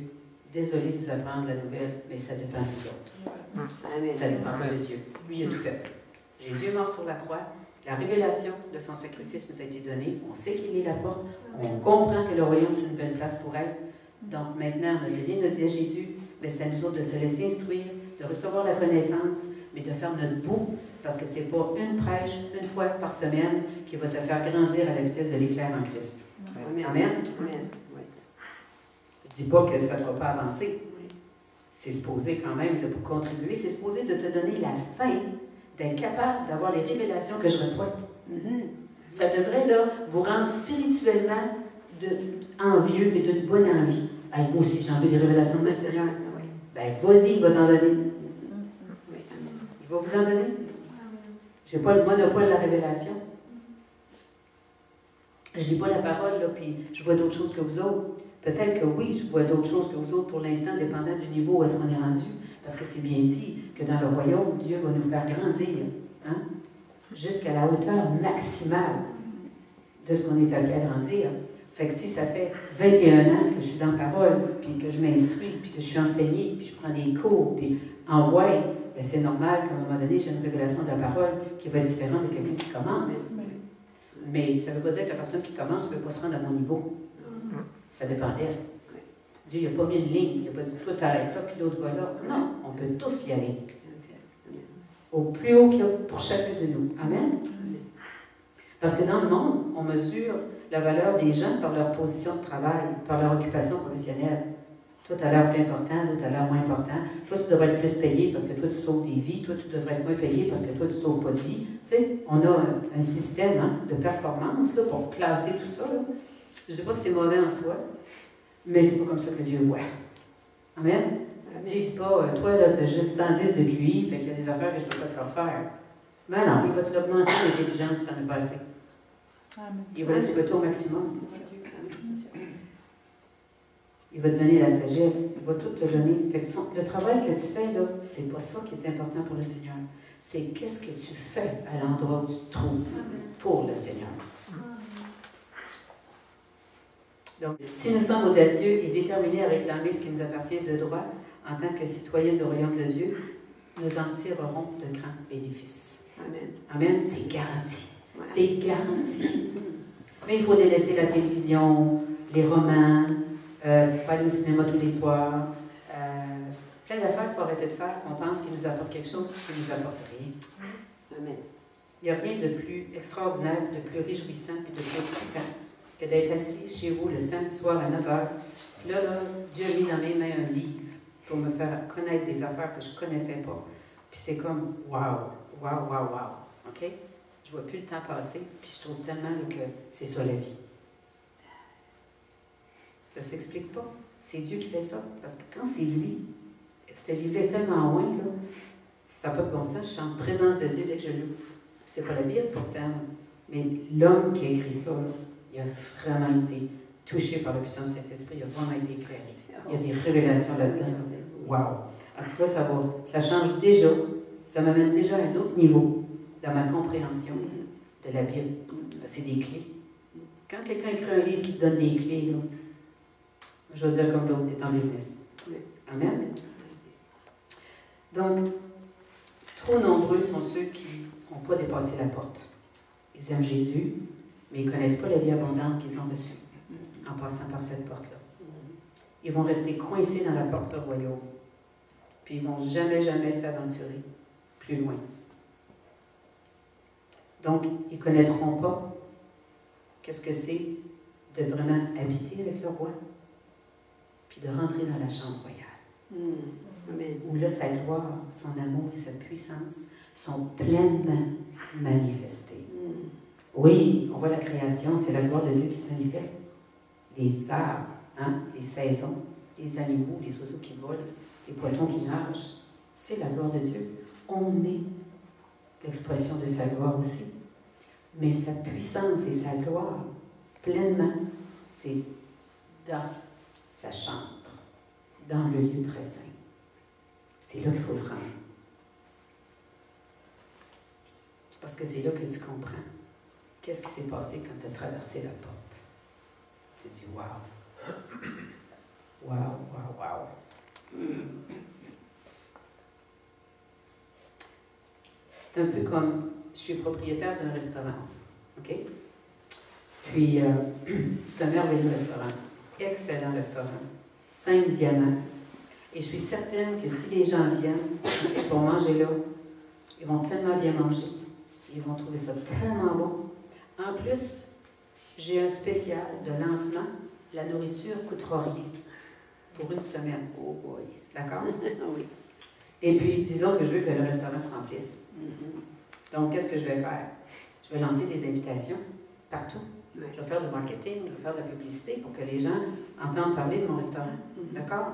désolé de vous apprendre la nouvelle, mais ça dépend de nous autres. Ça dépend pas de Dieu. Lui, il a tout fait. Jésus est mort sur la croix. La révélation de son sacrifice nous a été donnée. On sait qu'il est la porte. On comprend que le royaume, c'est une belle place pour être. Donc, maintenant, on a donné notre vie à Jésus, mais c'est à nous autres de se laisser instruire, de recevoir la connaissance, mais de faire notre bout, parce que ce n'est pas une prêche, une fois par semaine, qui va te faire grandir à la vitesse de l'éclair en Christ. Amen. Amen. Je ne dis pas que ça ne te va pas avancer. C'est supposé quand même de contribuer. C'est supposé de te donner la faim d'être capable d'avoir les révélations que je reçois. Ça devrait là, vous rendre spirituellement envieux, mais d'une bonne envie. Hey, moi aussi, j'ai envie des révélations de notre Seigneur. Ben, vas-y, il va t'en donner. Il va vous en donner. Je n'ai pas le monopole de la révélation. Je ne lis pas la parole, là, puis je vois d'autres choses que vous autres. Peut-être que oui, je vois d'autres choses que vous autres pour l'instant, dépendant du niveau où est-ce qu'on est rendu. Parce que c'est bien dit que dans le royaume, Dieu va nous faire grandir, hein, jusqu'à la hauteur maximale de ce qu'on est appelé à grandir. Fait que si ça fait 21 ans que je suis dans la parole, puis que je m'instruis, puis que je suis enseignée, puis je prends des cours, puis envoie, ben c'est normal qu'à un moment donné, j'ai une révélation de la parole qui va être différente de quelqu'un qui commence. Mais ça ne veut pas dire que la personne qui commence ne peut pas se rendre à mon niveau. Ça dépend d'elle. Dieu n'a pas mis une ligne, il n'a pas dit toi t'arrêtes là, puis l'autre va là. Non, on peut tous y aller. Au plus haut qu'il y a pour chacun de nous. Amen. Parce que dans le monde, on mesure la valeur des gens par leur position de travail, par leur occupation professionnelle. Toi, tu as l'air plus important, toi, tu as l'air moins important. Toi, tu devrais être plus payé parce que toi, tu sauves des vies. Toi, tu devrais être moins payé parce que toi, tu ne sauves pas de vie. Tu sais, on a un système de performance là, pour classer tout ça. Là. Je ne dis pas que c'est mauvais en soi, mais c'est pas comme ça que Dieu voit. Amen? Dieu ne dit pas, toi, là, tu as juste 110 de QI, fait qu'il y a des affaires que je ne peux pas te faire faire. Mais non, il va te l'augmenter l'intelligence si tu n'en as pas assez. Amen. Il va l'exploiter au maximum. Amen. Il va te donner la sagesse. Il va tout te donner. Fait que le travail que tu fais, là, c'est pas ça qui est important pour le Seigneur. C'est qu'est-ce que tu fais à l'endroit où tu te trouves pour le Seigneur. Donc, si nous sommes audacieux et déterminés à réclamer ce qui nous appartient de droit en tant que citoyens du royaume de Dieu, nous en tirerons de grands bénéfices. Amen. Amen. C'est garanti. Ouais. C'est garanti. Mais il faut délaisser la télévision, les romans, pas aller au cinéma tous les soirs. Plein d'affaires qu'il faut arrêter de faire qu'on pense qu'ils nous apportent quelque chose qui ne nous apporte rien. Amen. Il n'y a rien de plus extraordinaire, de plus réjouissant et de plus excitant que d'être assis chez vous le samedi soir à 9 h. Puis là, Dieu a mis dans mes mains un livre pour me faire connaître des affaires que je ne connaissais pas. Puis c'est comme, wow, wow, wow, wow. OK? Je ne vois plus le temps passer, puis je trouve tellement là, que c'est ça la vie. Ça ne s'explique pas. C'est Dieu qui fait ça. Parce que quand c'est lui, ce livre est tellement loin, là, ça n'a pas de bon sens. Je suis en présence de Dieu dès que je l'ouvre. C'est pas la Bible pourtant, mais l'homme qui a écrit ça, là, il a vraiment été touché par la puissance du Saint-Esprit, il a vraiment été éclairé. Il y a des révélations là-dedans. Wow! En tout cas, ça change déjà, ça m'amène déjà à un autre niveau dans ma compréhension de la Bible. C'est des clés. Quand quelqu'un écrit un livre qui te donne des clés, là, je veux dire comme l'autre, tu es en business. Amen. Donc, trop nombreux sont ceux qui n'ont pas dépassé la porte. Ils aiment Jésus, mais ils ne connaissent pas la vie abondante qu'ils ont reçue en passant par cette porte-là. Ils vont rester coincés dans la porte du royaume. Puis ils ne vont jamais, jamais s'aventurer plus loin. Donc, ils ne connaîtront pas qu'est-ce que c'est de vraiment habiter avec le roi, puis de rentrer dans la chambre royale. Amen. Où là, sa gloire, son amour et sa puissance sont pleinement manifestés. Oui, on voit la création, c'est la gloire de Dieu qui se manifeste. Les arbres, les saisons, les animaux, les oiseaux qui volent, les poissons qui nagent, c'est la gloire de Dieu. On est l'expression de sa gloire aussi. Mais sa puissance et sa gloire, pleinement, c'est dans sa chambre, dans le lieu très saint. C'est là qu'il faut se rendre. Parce que c'est là que tu comprends. Qu'est-ce qui s'est passé quand tu as traversé la porte? Tu te dis, wow! Wow, wow, wow! C'est un peu comme, je suis propriétaire d'un restaurant, OK? Puis, c'est un merveilleux restaurant, excellent restaurant, 5 diamants. Et je suis certaine que si les gens viennent pour manger là, ils vont tellement bien manger, ils vont trouver ça tellement bon. En plus, j'ai un spécial de lancement, la nourriture ne coûtera rien pour une semaine. Oh boy. D'accord? Oui. Et puis, disons que je veux que le restaurant se remplisse. Donc, qu'est-ce que je vais faire? Je vais lancer des invitations partout. Ouais. Je vais faire du marketing, je vais faire de la publicité pour que les gens entendent parler de mon restaurant. D'accord?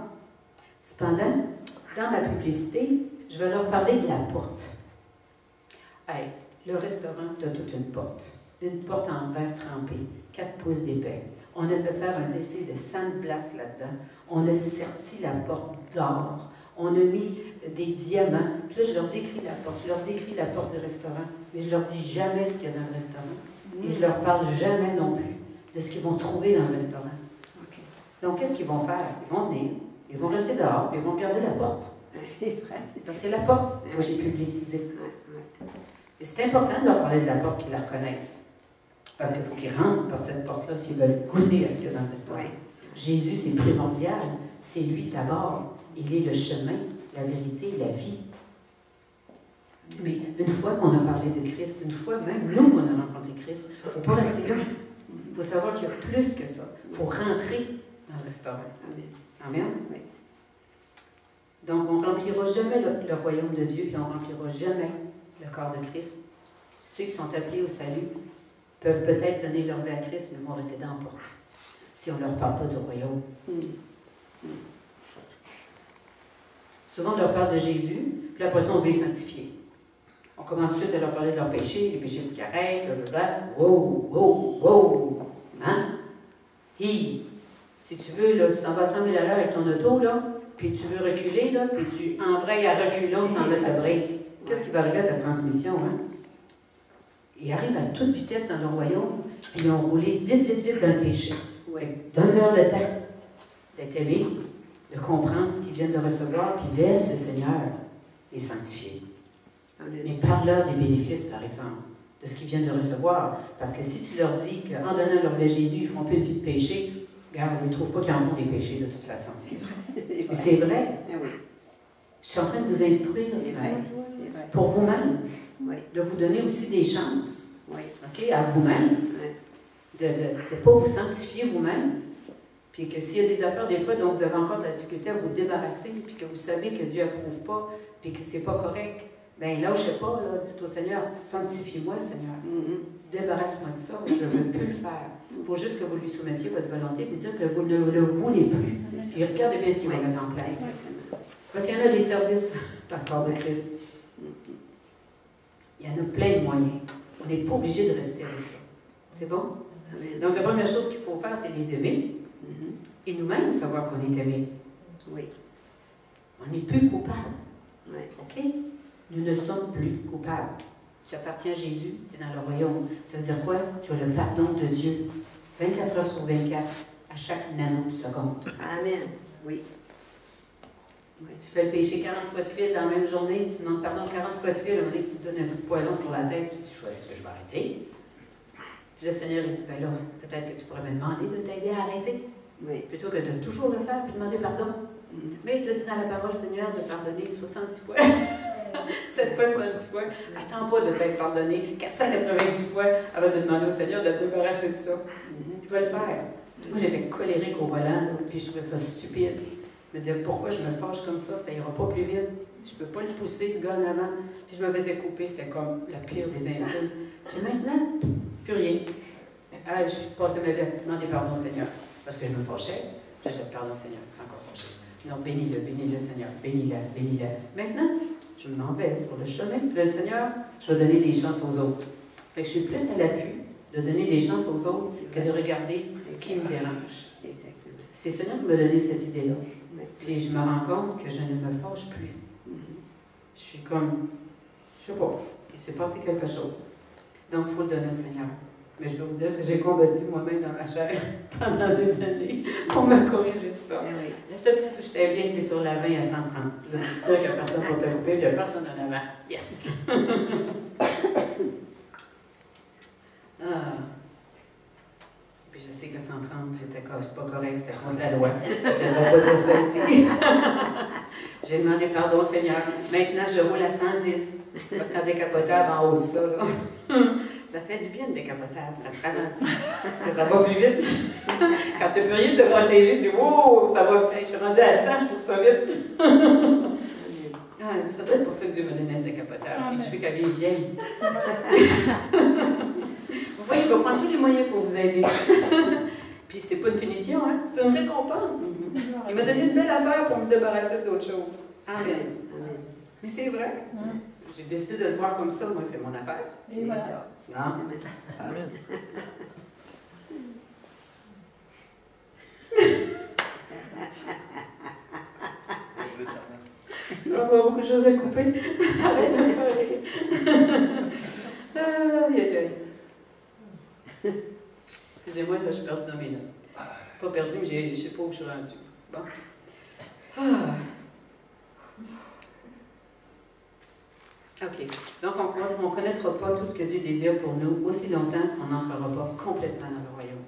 Cependant, dans ma publicité, je vais leur parler de la porte. Hey, le restaurant, tu as toute une porte. Une porte en verre trempé, 4 pouces d'épais. On a fait faire un dessin de sandblast là-dedans. On a serti la porte d'or. On a mis des diamants. Puis là, je leur décris la porte. Je leur décris la porte du restaurant. Mais je leur dis jamais ce qu'il y a dans le restaurant. Et je leur parle jamais non plus de ce qu'ils vont trouver dans le restaurant. Okay. Donc, qu'est-ce qu'ils vont faire? Ils vont venir, ils vont rester dehors, puis ils vont regarder la porte. C'est vrai. Donc, c'est la porte que j'ai publicisée. Et c'est important de leur parler de la porte, qu'ils la reconnaissent. Parce qu'il faut qu'ils rentrent par cette porte-là s'ils veulent goûter à ce qu'il y a dans le restaurant. Ouais. Jésus, c'est primordial. C'est lui d'abord. Il est le chemin, la vérité, la vie. Mais une fois qu'on a parlé de Christ, une fois même nous, on a rencontré Christ, il ne faut pas rester là. Il faut savoir qu'il y a plus que ça. Il faut rentrer dans le restaurant. Amen. Amen? Oui. Donc, on ne remplira jamais le royaume de Dieu, puis on ne remplira jamais le corps de Christ. Ceux qui sont appelés au salut peuvent peut-être donner leur vie à Christ, mais vont rester dans la porte, si on ne leur parle pas du royaume. Souvent, on leur parle de Jésus, puis après ça, on veut les sanctifier. On commence tout de suite à leur parler de leurs péchés, les péchés qui arrêtent, blablabla. Wow, wow, wow. Hein? Si tu veux, là, tu t'en vas à 100 000 à l'heure avec ton auto, là, puis tu veux reculer, là, puis tu embrayes à reculons sans mettre de break. Qu'est-ce qui va arriver à ta transmission, hein? Ils arrivent à toute vitesse dans le royaume, puis ils ont roulé vite, vite, vite dans le péché. Donne-leur le temps d'être aimés, de comprendre ce qu'ils viennent de recevoir, puis laisse le Seigneur les sanctifier. Mais parle-leur des bénéfices, par exemple, de ce qu'ils viennent de recevoir. Parce que si tu leur dis qu'en donnant leur vie à Jésus, ils ne font plus de vie de péché, regarde, ils ne trouvent pas qu'ils en font des péchés de toute façon. Mais c'est vrai. Je suis en train de vous instruire ce matin. Pour vous-même. De vous donner aussi des chances. OK, à vous-même. De ne pas vous sanctifier vous-même. Puis que s'il y a des affaires, des fois, dont vous avez encore de la difficulté à vous débarrasser, puis que vous savez que Dieu n'approuve pas, puis que c'est pas correct, bien, lâchez pas, là, dites au Seigneur, sanctifie-moi, Seigneur. Débarrasse-moi de ça, je ne veux plus le faire. Il faut juste que vous lui soumettiez votre volonté et dire que vous ne le voulez plus. Puis regardez bien ce qu'il va mettre en place. Parce qu'il y en a des services dans le corps de Christ. Il y en a plein de moyens. On n'est pas obligé de rester avec ça. C'est bon? Donc, la première chose qu'il faut faire, c'est les aimer. Et nous-mêmes savoir qu'on est aimé. On n'est plus coupable. OK? Nous ne sommes plus coupables. Tu appartiens à Jésus, tu es dans le royaume. Ça veut dire quoi? Tu as le pardon de Dieu. 24 heures sur 24, à chaque nanoseconde. Amen. Oui. Tu fais le péché 40 fois de fil dans la même journée, tu demandes pardon 40 fois de fil, à un moment donné, tu te donnes un coup de poêlon sur la tête, tu te dis, est-ce que je vais arrêter? Puis le Seigneur, il dit, ben là, peut-être que tu pourrais me demander de t'aider à arrêter. Plutôt que de toujours le faire, puis demander pardon. Mais il te dit dans la parole, Seigneur, de pardonner 70 fois. 7 fois, 70 fois. Attends pas de t'être pardonné 490 fois avant de demander au Seigneur de te débarrasser de ça. Il va le faire. Moi, j'étais colérique au volant, puis je trouvais ça stupide. Je me disais, pourquoi je me fâche comme ça ira pas plus vite. Je peux pas le pousser, le gars en avant. Puis je me faisais couper, c'était comme la pire des insultes. Puis maintenant, plus rien. Alors, je passais ma vie à demander pardon au Seigneur. Parce que je me fâchais, je disais, pardon Seigneur, c'est encore fâché. Non, bénis-le Seigneur, bénis-le, bénis-le. Maintenant, je m'en vais sur le chemin, puis le Seigneur, je vais donner des chances aux autres. Fait que je suis plus à l'affût de donner des chances aux autres que de regarder qui me dérange. C'est le Seigneur qui m'a donné cette idée-là. Puis je me rends compte que je ne me fâche plus. Je suis comme, je sais pas, il s'est passé quelque chose. Donc, il faut le donner au Seigneur. Mais je peux vous dire que j'ai combattu moi-même dans ma chair pendant des années pour me corriger de ça. La seule place où j'étais bien, c'est sur la 20 à 130. Là, je suis sûre qu'il n'y a personne pour te couper, il n'y a personne en avant. Yes! Puis je sais que 130, c'était pas correct, c'était contre la loi. Je ne devrais pas dire ça ici. J'ai demandé pardon au Seigneur. Maintenant, je roule à 110. Parce qu'en décapotable, en haut de ça, là, ça fait du bien de décapotable, ça te ralentit. Ça va plus vite. Quand tu n'as plus rien de te protéger, tu dis, wow, ça va. Hey, je suis rendue à 100, je trouve ça vite. Ça doit être pour ça que Dieu m'a donné un décapotable. Et que je fais qu'elle est vieille. Vous voyez, il va prendre tous les moyens pour vous aider. Puis c'est pas une punition, hein? C'est une récompense. Il m'a donné une belle affaire pour me débarrasser d'autres choses. Amen. Mais c'est vrai. J'ai décidé de le voir comme ça. Moi, c'est mon affaire. Et voilà. Amen. Amen. Tu vas avoir beaucoup de choses à couper. Arrête de me faire rire. Excusez-moi, là, je suis perdue dans mes notes. Pas perdue, mais je ne sais pas où je suis rendue. Bon. OK. Donc, on ne connaîtra pas tout ce que Dieu désire pour nous aussi longtemps qu'on n'entrera pas complètement dans le royaume.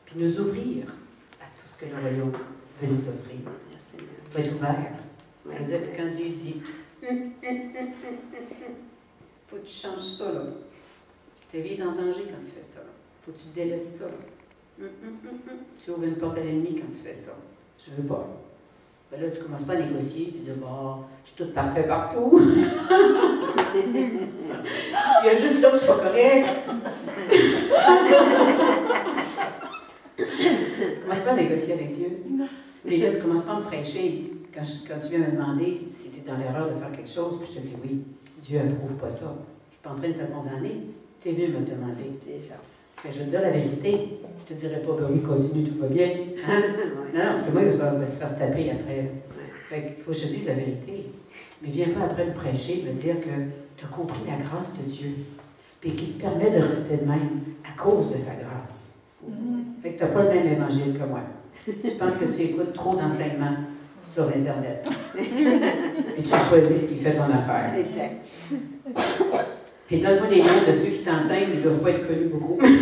Puis nous ouvrir à tout ce que le royaume veut nous offrir. Il faut être ouvert. Ça veut dire que quand Dieu dit faut que tu changes ça, là. Ta vie est en danger quand tu fais ça. Faut que tu délaisses ça. Tu ouvres une porte à l'ennemi quand tu fais ça. Je veux pas. Ben là, tu commences pas à négocier et dire, bon, je suis toute parfaite partout. Il y a juste là que je suis pas correct. Tu commences pas à négocier avec Dieu. Mais là, tu commences pas à me prêcher. Quand tu viens me demander si tu es dans l'erreur de faire quelque chose, puis je te dis oui. Dieu n'approuve pas ça. Je suis pas en train de te condamner. Tu es venu me demander. C'est ça. Fait que je veux dire la vérité. Je te dirais pas, ben oui, continue, tout va bien. Hein? Non, non, c'est moi qui va se faire taper après. Fait qu'il faut que je te dise la vérité. Mais viens pas après me prêcher, me dire que tu as compris la grâce de Dieu. Puis qui te permet de rester de même à cause de sa grâce. Fait que tu n'as pas le même évangile que moi. Je pense que tu écoutes trop d'enseignements sur Internet. Et tu choisis ce qui fait ton affaire. Exact. Puis donne-moi les noms de ceux qui t'enseignent, ils ne doivent pas être connus beaucoup. Parce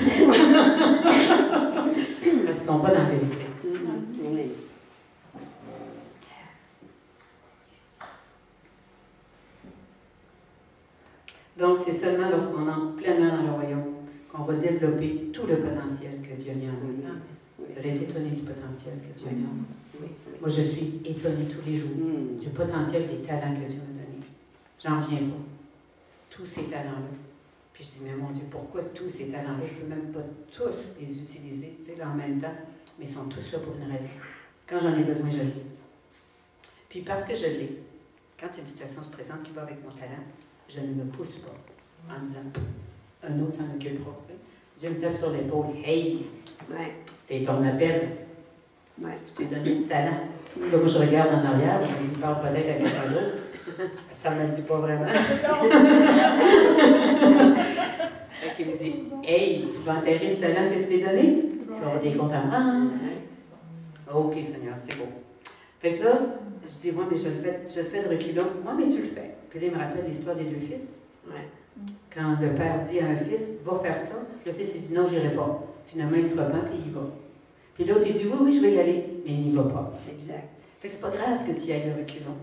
qu'ils ne sont pas dans la vérité. Oui. Donc, c'est seulement lorsqu'on entre pleinement dans le royaume qu'on va développer tout le potentiel que Dieu a mis en nous. Vous allez être étonné du potentiel que Dieu a mis en nous. Moi, je suis étonnée tous les jours du potentiel des talents que Dieu m'a donnés. J'en reviens pas. Tous ces talents-là. Puis je dis, mais mon Dieu, pourquoi tous ces talents-là? Je ne peux même pas tous les utiliser, tu sais, là, en même temps, mais ils sont tous là pour une raison. Quand j'en ai besoin, je l'ai. Puis parce que je l'ai, quand une situation se présente qui va avec mon talent, je ne me pousse pas en disant, un autre s'en occupera. Tu sais. Dieu me tape sur l'épaule, hey, c'est ton appel. Je t'ai donné le talent. Là, moi, je regarde en arrière, je me dis, parle peut-être à quelqu'un d'autre. Ça ne me le dit pas vraiment. Fait qu'il me dit, hey, tu vas enterrer le talent que je t'ai donné? Tu vas avoir des comptes à rendre. OK, Seigneur, c'est beau. Fait que là, je dis, moi, mais je le fais de reculons. Moi, mais tu le fais. Puis là, il me rappelle l'histoire des deux fils. Quand le père dit à un fils, va faire ça, le fils, il dit, non, j'irai pas. Finalement, il se repent et il y va. Puis l'autre, il dit, oui, oui, je vais y aller. Mais il n'y va pas. Exact. Fait que c'est pas grave que tu y ailles de reculons.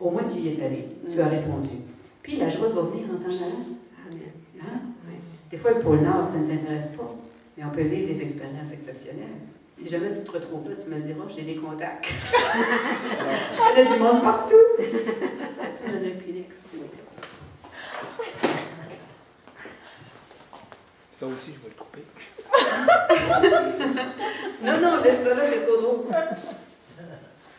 Au moins, tu y es allé. Tu as répondu. Puis la joie va venir en t'en allant. Amen. Hein? Des fois, le pôle Nord, ça ne nous intéresse pas. Mais on peut vivre des expériences exceptionnelles. Si jamais tu te retrouves là, tu me diras, j'ai des contacts. Je connais du monde partout. Tu me donnes un Kleenex. Ça aussi, je vais le couper. Non, non, laisse ça là, c'est trop drôle.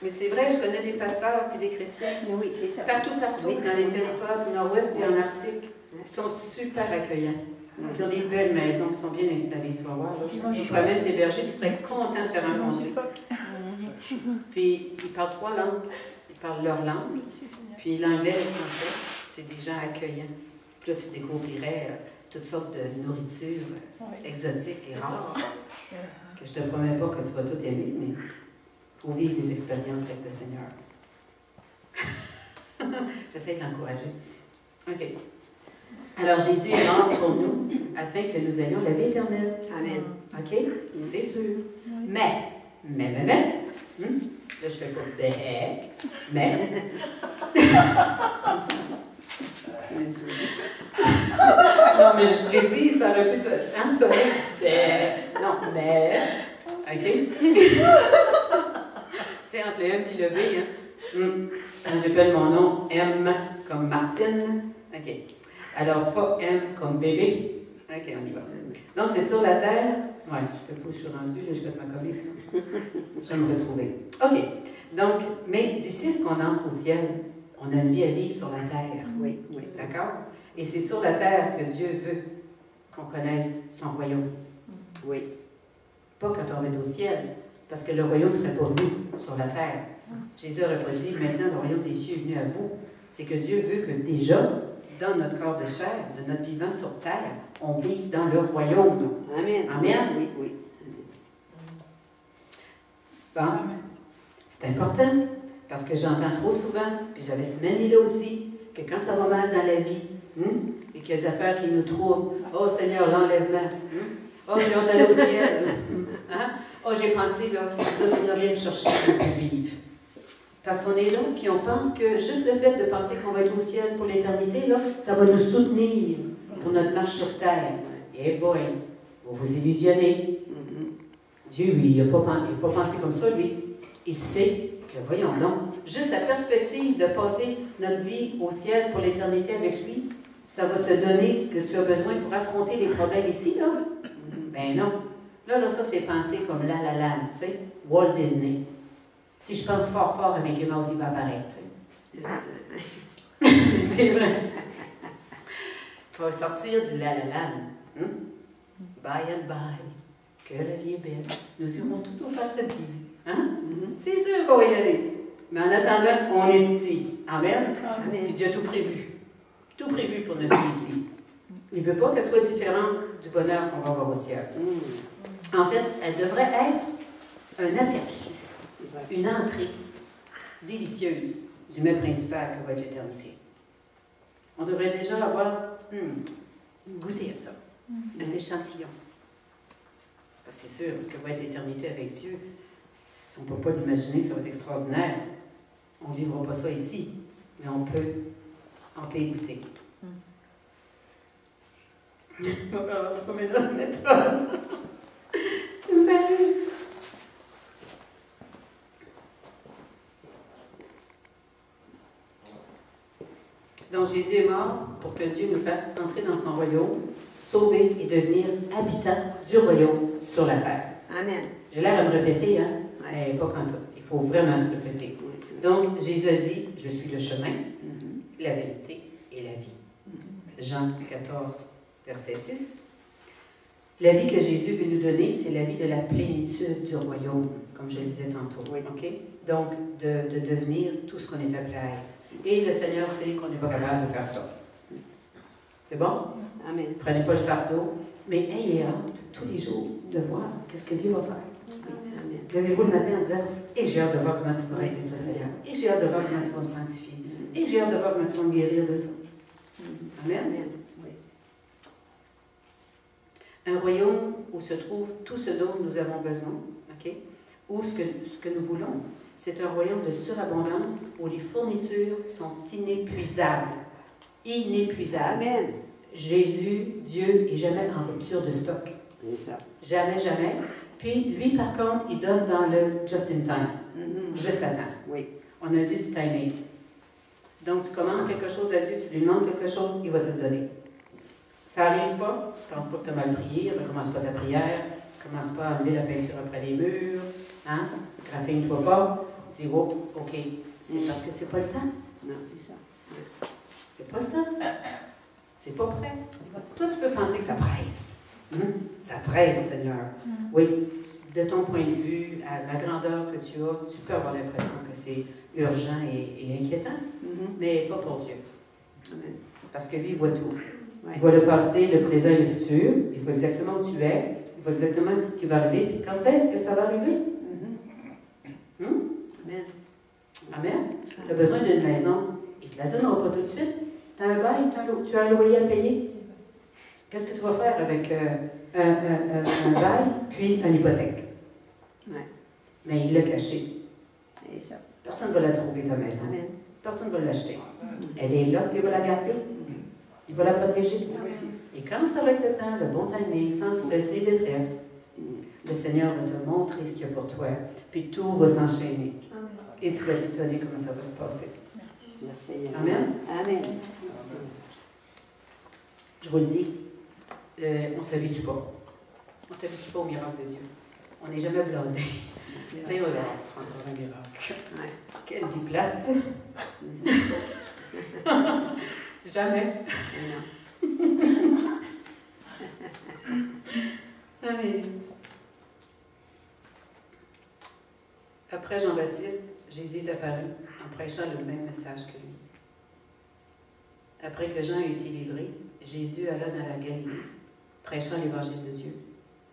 Mais c'est vrai, je connais des pasteurs et des chrétiens. Oui, c'est ça. Partout, Oui. dans les territoires du Nord-Ouest et en Arctique. Ils sont super accueillants. Ils ont des belles maisons, ils sont bien installés, tu vas voir. Là. Je pourrais même t'héberger, ils seraient contents de te rencontrer. Puis, ils parlent 3 langues. Ils parlent leur langue. Puis, l'anglais et le français, c'est des gens accueillants. Puis là, tu découvrirais toutes sortes de nourriture exotiques et rares. Que je te promets pas que tu vas tout aimer, mais il faut vivre des expériences avec le Seigneur. J'essaie de l'encourager. OK. Alors, Jésus est mort pour nous afin que nous ayons la vie éternelle. Amen. OK? C'est sûr. Mais, là, je fais pas mais. Non, mais je précise, ça aurait pu sonner. Non, mais. OK? Tu sais, entre le M et le B, hein? J'appelle mon nom M comme Martine. OK. Alors, pas M comme bébé. OK, on y va. Donc, c'est sur la terre. Ouais, je sais pas où je suis rendue, là, je fais ma comique. Je vais me retrouver. OK. Donc, mais d'ici ce qu'on entre au ciel, on a une vie à vivre sur la terre. Oui, oui. D'accord? Et c'est sur la terre que Dieu veut qu'on connaisse son royaume. Oui. Pas quand on va être au ciel, parce que le royaume ne serait pas venu sur la terre. Jésus n'aurait pas dit, maintenant le royaume des cieux est venu à vous. C'est que Dieu veut que déjà, dans notre corps de chair, de notre vivant sur terre, on vive dans le royaume. Amen. Amen. Oui, oui. Bon, c'est important, parce que j'entends trop souvent, puis j'avais ce manie-là aussi, que quand ça va mal dans la vie, et qu'il y a des affaires qui nous troublent, oh Seigneur, l'enlèvement, oh j'ai hâte d'aller au ciel, hein? Oh j'ai pensé, là, que le Seigneur vient me chercher pour vivre. Parce qu'on est là, puis on pense que juste le fait de penser qu'on va être au ciel pour l'éternité, là, ça va nous soutenir pour notre marche sur terre. Eh boy, vous vous illusionnez. Dieu, lui, il n'a pas pensé comme ça, lui. Il sait que, voyons donc, juste la perspective de passer notre vie au ciel pour l'éternité avec lui, ça va te donner ce que tu as besoin pour affronter les problèmes ici, là. Ben non. Là, ça, c'est pensé comme La La Land, tu sais, Walt Disney. Si je pense fort à Mickey Mouse, il va apparaître. C'est vrai. Il faut sortir du la-la-la. Bye and bye. Que la vie est belle. Nous irons tous au paradis. Hein? C'est sûr qu'on va y aller. Mais en attendant, on est ici. Amen. Amen. Et Dieu a tout prévu. Tout prévu pour notre vie ici. Il ne veut pas qu'elle soit différente du bonheur qu'on va avoir au ciel. En fait, elle devrait être un aperçu, une entrée délicieuse du mets principal que va être l'éternité. On devrait déjà avoir goûté à ça, un échantillon. Parce que c'est sûr, ce que va être l'éternité avec Dieu, on ne peut pas l'imaginer, ça va être extraordinaire. On ne vivra pas ça ici, mais on peut y goûter. On va trouver notre méthode. Tu me fais rire. Donc Jésus est mort pour que Dieu nous fasse entrer dans son royaume, sauver et devenir habitants du royaume sur la terre. Amen. J'ai l'air à me répéter, hein? Ouais. Mais pas quand tout. Il faut vraiment se répéter. Donc Jésus a dit, je suis le chemin, la vérité et la vie. Jean 14, verset 6. La vie que Jésus veut nous donner, c'est la vie de la plénitude du royaume, comme je le disais tantôt. Oui. OK? Donc, de devenir tout ce qu'on est appelé à être. Et le Seigneur sait qu'on n'est pas capable de faire ça. C'est bon? Amen. Prenez pas le fardeau, mais ayez hâte tous les jours de voir qu'est-ce que Dieu va faire. Amen. Levez-vous le matin en disant, et j'ai hâte de voir comment tu vas régler ça, Seigneur. Et j'ai hâte de voir comment tu vas me sanctifier. Et j'ai hâte de voir comment tu vas me guérir de ça. Amen. Amen. Oui. Un royaume où se trouve tout ce dont nous avons besoin, OK? Ou ce que nous voulons. C'est un royaume de surabondance où les fournitures sont inépuisables. Inépuisables. Amen. Jésus, Dieu, n'est jamais en rupture de stock. C'est ça. Jamais, jamais. Puis, lui, par contre, il donne dans le just in time. Juste à temps. Oui. On a dit du timing. Donc, tu commandes quelque chose à Dieu, tu lui demandes quelque chose, il va te le donner. Ça n'arrive pas, ne pense pas que tu as mal prié, recommence pas ta prière, commence pas à enlever la peinture après les murs, hein? Graffine-toi pas, dis, oh, OK, c'est parce que c'est pas le temps. Non, c'est ça. C'est pas le temps. C'est pas prêt. Toi, tu peux penser que ça presse. Ça presse, Seigneur. Oui, de ton point de vue, à la grandeur que tu as, tu peux avoir l'impression que c'est urgent et inquiétant, mais pas pour Dieu. Amen. Parce que lui, il voit tout. Ouais. Il voit le passé, le présent et le futur. Il voit exactement où tu es. Il voit exactement ce qui va arriver. Puis quand est-ce que ça va arriver? Amen. Amen. Tu as besoin d'une maison. Il ne te la donnera pas tout de suite. Tu as un bail, tu as un loyer à payer. Qu'est-ce que tu vas faire avec un bail puis une hypothèque? Ouais. Mais il l'a caché. C'est ça. Personne ne va la trouver, ta maison. Amen. Personne ne va l'acheter. Elle est là, puis il va la garder. Il va la protéger. Et quand ça va être le temps, le bon timing, sans stress ni détresse, le Seigneur va te montrer ce qu'il y a pour toi, puis tout va s'enchaîner. Et tu vas t'étonner comment ça va se passer. Merci. Amen. Amen. Je vous le dis, on ne s'habitue pas. On ne s'habitue pas au miracle de Dieu. On n'est jamais blasé. Tiens, on va faire encore un miracle. Ouais. Quelle vie plate. Jamais. Amen. Après Jean-Baptiste, Jésus est apparu en prêchant le même message que lui. Après que Jean ait été livré, Jésus alla dans la Galilée, prêchant l'évangile de Dieu.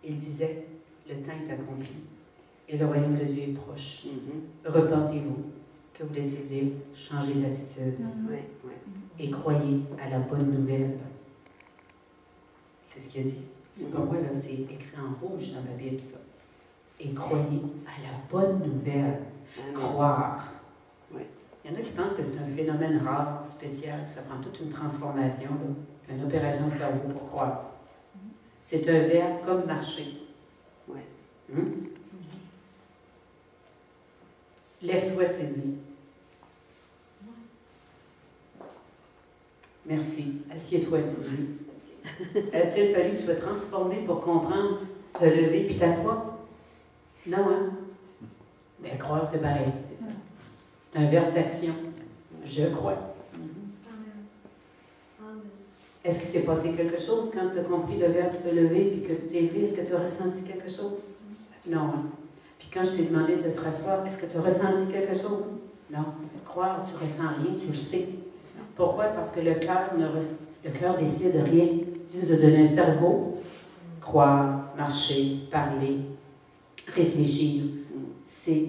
Il disait, le temps est accompli et le royaume de Dieu est proche. Repentez-vous. Que voulait-il dire? Changez d'attitude Ouais. et croyez à la bonne nouvelle. C'est ce qu'il a dit. C'est pas moi, là, c'est écrit en rouge dans ma Bible, ça. Et croyez à la bonne nouvelle. Amen. Croire. Oui. Il y en a qui pensent que c'est un phénomène rare, spécial, ça prend toute une transformation, là, une opération cerveau pour croire. C'est un verbe comme marcher. Ouais. Lève-toi, c'est lui. Merci. Assieds-toi, c'est lui. A-t-il fallu que tu sois transformé pour comprendre, te lever puis t'asseoir? Non, hein? Mais croire, c'est pareil. C'est un verbe d'action. Je crois. Est-ce qu'il s'est passé quelque chose quand tu as compris le verbe se lever puis que tu t'es levé? Est-ce que tu as ressenti quelque chose? Non. Hein? Puis quand je t'ai demandé de te rasseoir, est-ce que tu as ressenti quelque chose? Non. Croire, tu ne ressens rien, tu le sais. Pourquoi? Parce que le cœur décide rien. Dieu nous a donné un cerveau. Croire, marcher, parler, réfléchir. C'est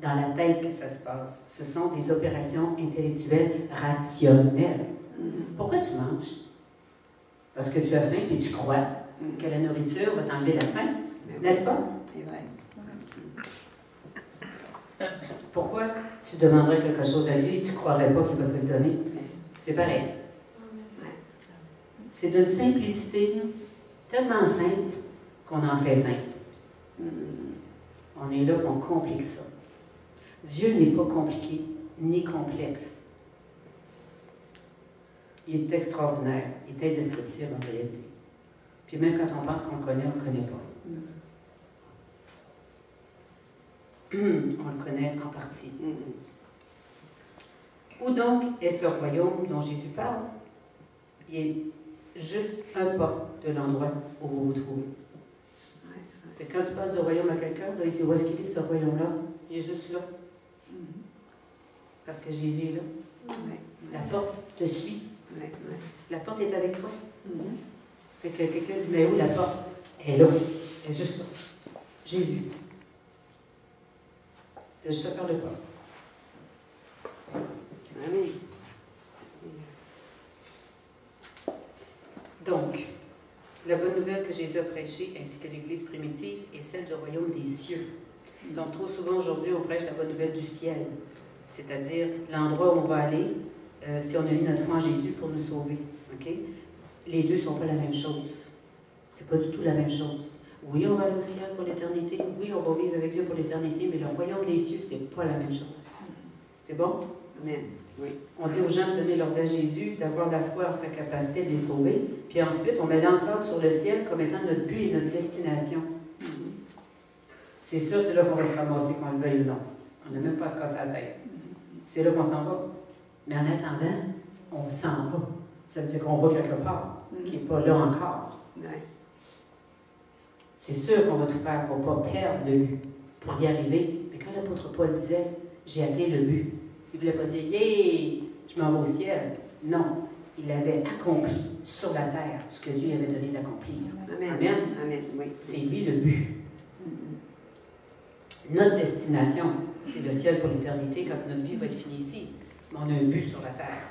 dans la tête que ça se passe. Ce sont des opérations intellectuelles rationnelles. Pourquoi tu manges? Parce que tu as faim et tu crois que la nourriture va t'enlever la faim, n'est-ce pas? C'est vrai. Pourquoi tu demanderais quelque chose à Dieu et tu ne croirais pas qu'il va te le donner? C'est pareil. C'est d'une simplicité tellement simple qu'on en fait simple. On est là pour compliquer ça. Dieu n'est pas compliqué ni complexe. Il est extraordinaire. Il est indescriptible en réalité. Puis même quand on pense qu'on le connaît, on ne le connaît pas. On le connaît en partie. Où donc est ce royaume dont Jésus parle? Il est juste un pas de l'endroit où vous vous trouvez. Quand tu parles du royaume à quelqu'un, il dit, où est-ce qu'il est ce royaume-là? Il est juste là. Parce que Jésus est là. La porte te suit. La porte est avec toi. Fait que quelqu'un dit, mais où la porte? Elle est là. Elle est juste là. Jésus. Il a juste à faire le pas. Amen. Donc, la bonne nouvelle que Jésus a prêchée, ainsi que l'Église primitive, est celle du royaume des cieux. Donc, trop souvent aujourd'hui, on prêche la bonne nouvelle du ciel, c'est-à-dire l'endroit où on va aller si on a mis notre foi en Jésus pour nous sauver. Okay? Les deux ne sont pas la même chose. C'est pas du tout la même chose. Oui, on va aller au ciel pour l'éternité. Oui, on va vivre avec Dieu pour l'éternité, mais le royaume des cieux, c'est pas la même chose. C'est bon? Amen. Oui. On dit aux gens de donner leur vie à Jésus, d'avoir la foi en sa capacité de les sauver, puis ensuite, on met l'emphase sur le ciel comme étant notre but et notre destination. C'est sûr, c'est là qu'on va se ramasser, qu'on le veuille ou non. On n'a même pas à se casser la tête. C'est là qu'on s'en va. Mais en attendant, on s'en va. Ça veut dire qu'on va quelque part, qui n'est pas là encore. C'est sûr qu'on va tout faire pour ne pas perdre le but, pour y arriver. Mais quand l'apôtre Paul disait, j'ai atteint le but, il ne voulait pas dire, yeah, je m'en vais au ciel. Non, il avait accompli sur la terre ce que Dieu avait donné d'accomplir. Amen. Amen. Amen. Oui. C'est lui le but. Notre destination, c'est le ciel pour l'éternité quand notre vie va être finie ici. Mais on a un but sur la terre.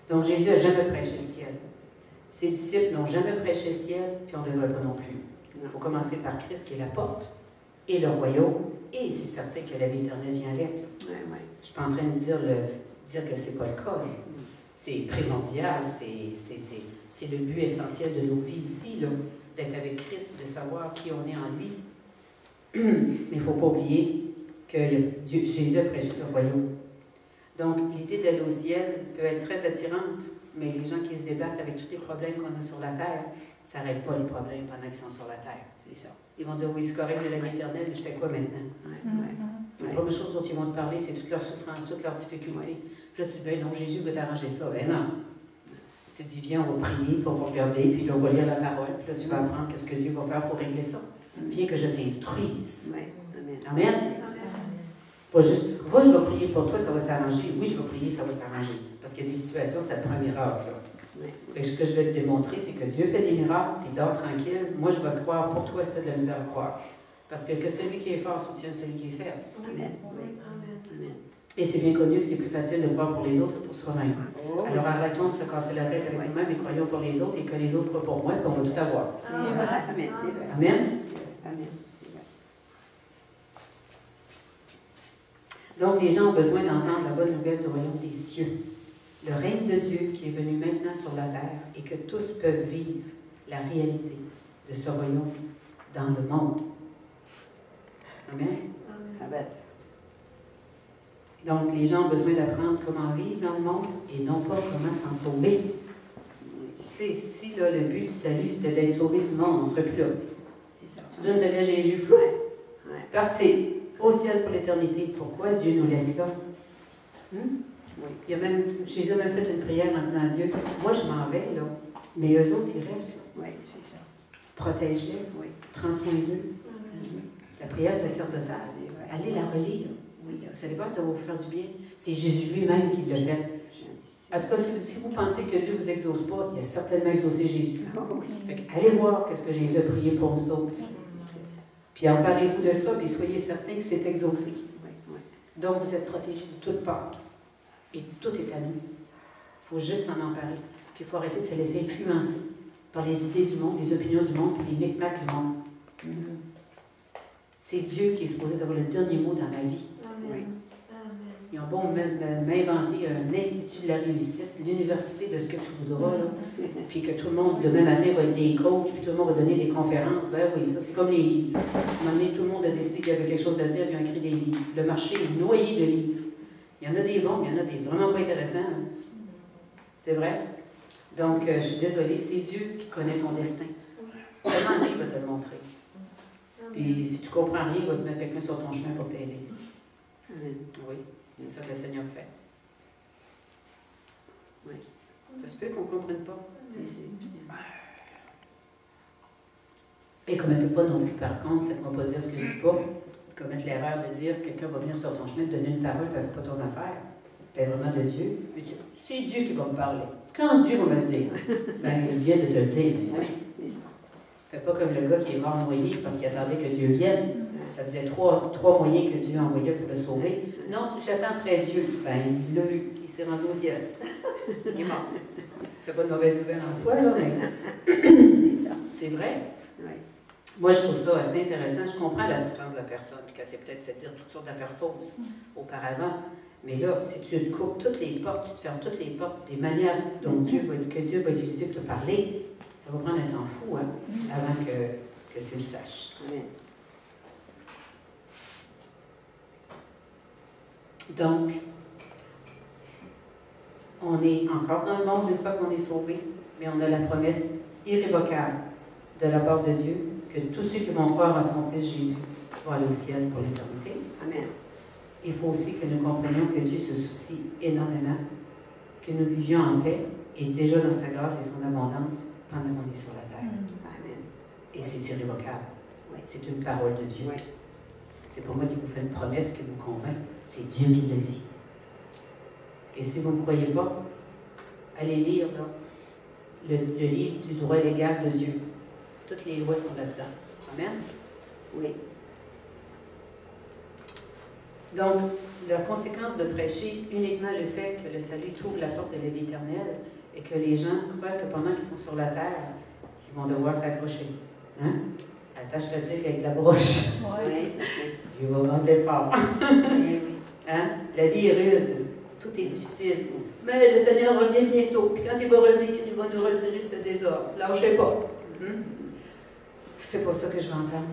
Donc Jésus n'a jamais prêché le ciel. Ses disciples n'ont jamais prêché le ciel, puis on ne devrait pas non plus. Il faut commencer par Christ qui est la porte, et le royaume, et c'est certain que la vie éternelle vient avec. Je ne suis pas en train de dire que ce n'est pas le cas. C'est primordial, c'est le but essentiel de nos vies aussi, d'être avec Christ, de savoir qui on est en lui. Mais il ne faut pas oublier que Jésus a prêché le royaume. Donc, l'idée d'aller au ciel peut être très attirante, mais les gens qui se débattent avec tous les problèmes qu'on a sur la terre, ça n'arrête pas les problèmes pendant qu'ils sont sur la terre. C'est ça. Ils vont dire, oui, c'est correct, j'ai la vie éternelle, mais je fais quoi maintenant? La première chose dont ils vont te parler, c'est toutes leurs souffrances, toutes leurs difficultés. Puis là, tu dis, ben non, Jésus veut t'arranger ça. Ben non. Tu dis, viens, on va prier, puis on va regarder, puis là, on va lire la parole, puis là, tu vas apprendre qu'est-ce que Dieu va faire pour régler ça. Viens que je t'instruise. Amen. Pas juste, va, je vais prier pour toi, ça va s'arranger. Oui, je vais prier, ça va s'arranger. Parce qu'il y a des situations, ça te prend un miracle. Fait que ce que je vais te démontrer, c'est que Dieu fait des miracles, puis dors tranquille. Moi, je vais croire pour toi si tu as de la misère à croire. Parce que celui qui est fort soutient celui qui est faible. Amen. Et c'est bien connu que c'est plus facile de croire pour les autres que pour soi-même. Alors arrêtons de se casser la tête avec nous-mêmes et croyons pour les autres et que les autres croient pour moi, puis on va tout avoir. Amen. Amen. Donc, les gens ont besoin d'entendre la bonne nouvelle du royaume des cieux. Le règne de Dieu qui est venu maintenant sur la terre et que tous peuvent vivre la réalité de ce royaume dans le monde. Amen. Amen. Donc, les gens ont besoin d'apprendre comment vivre dans le monde et non pas comment s'en sauver. Tu sais, si là, le but du salut, c'était d'être sauvé du monde, on ne serait plus là. Tu donnes ta vie à Jésus, flou. Parti au ciel pour l'éternité. Pourquoi Dieu nous laisse là? Oui. Jésus a même fait une prière en disant à Dieu, moi je m'en vais, là, mais eux autres, ils restent. Là. Oui, c'est ça. Protège-les, Oui. prends soin d'eux. La prière sacerdotale, C'est vrai. allez la relire. Oui, Vous allez voir, ça va vous faire du bien. C'est Jésus lui-même qui l'a fait. En tout cas, si vous pensez que Dieu ne vous exauce pas, il a certainement exaucé Jésus. Oh, oui. Fait que allez voir qu'est-ce que Jésus a prié pour nous autres. Puis emparez-vous de ça, puis soyez certains que c'est exaucé. Oui, oui. Donc, vous êtes protégés de toutes parts. Et tout est à nous. Il faut juste s'en emparer. Puis il faut arrêter de se laisser influencer par les idées du monde, les opinions du monde, les micmacs du monde. C'est Dieu qui est supposé avoir le dernier mot dans ma vie. Oui. Ils ont beau m'inventer un institut de la réussite, l'université de ce que tu voudras, là, puis que tout le monde, demain matin, va être des coachs, puis tout le monde va donner des conférences. Ben oui, ça, c'est comme les livres. À un moment donné, tout le monde a décidé qu'il y avait quelque chose à dire, ils ont écrit des livres. Le marché est noyé de livres. Il y en a des bons, il y en a des vraiment pas intéressants. Là. C'est vrai? Donc, je suis désolée, c'est Dieu qui connaît ton destin. Vraiment, Dieu va te le montrer. Puis, si tu comprends rien, il va te mettre quelqu'un sur ton chemin pour t'aider. Amen. Oui, c'est ça que le Seigneur fait. Oui. Ça se peut qu'on ne comprenne pas. Oui, c'est- Et commettez pas non plus, par contre, faites-moi pas dire ce que je dis pas, commettre l'erreur de dire que quelqu'un va venir sur ton chemin, te donner une parole, puis elle fait pas ton affaire. Puis vraiment de Dieu. C'est Dieu qui va me parler. Quand Dieu va me le dire, ben, il vient de te le dire. Oui, c'est ça. Fais pas comme le gars qui est mort noyé parce qu'il attendait que Dieu vienne. Ça faisait trois moyens que Dieu envoyait pour le sauver. Non, j'attends près Dieu. Ben, il l'a vu. Il s'est rendu au ciel. Il est mort. C'est pas une mauvaise nouvelle en soi, là, mais C'est ça. c'est vrai. Oui. Moi, je trouve ça assez intéressant. Je comprends la souffrance de la personne, qu'elle s'est peut-être fait dire toutes sortes d'affaires fausses auparavant. Mais là, si tu te coupes toutes les portes, tu te fermes toutes les portes des manières dont Dieu va utiliser pour te parler, ça va prendre un temps fou, hein, avant que tu le saches. Amen. Donc, on est encore dans le monde une fois qu'on est sauvé, mais on a la promesse irrévocable de la part de Dieu que tous ceux qui vont croire en son Fils Jésus vont aller au ciel pour l'éternité. Amen. Il faut aussi que nous comprenions que Dieu se soucie énormément, que nous vivions en paix et déjà dans sa grâce et son abondance pendant qu'on est sur la terre. Amen. Et c'est irrévocable. Oui. C'est une parole de Dieu. Oui. C'est pour moi qui vous fait une promesse qui vous convainc. C'est Dieu qui le dit. Et si vous ne croyez pas, allez lire là, le livre du droit légal de Dieu. Toutes les lois sont là-dedans. Amen. Oui. Donc, la conséquence de prêcher uniquement le fait que le salut trouve la porte de la vie éternelle et que les gens croient que pendant qu'ils sont sur la terre, ils vont devoir s'accrocher. Hein? Attache ta tuque avec la broche. Oui, c'est vrai. Il va vanter fort. Oui, oui. Hein? La vie est rude. Tout est difficile. Mais le Seigneur revient bientôt. Puis quand il va revenir, il va nous retirer de ce désordre. Lâchez pas. C'est pas ça que je veux entendre.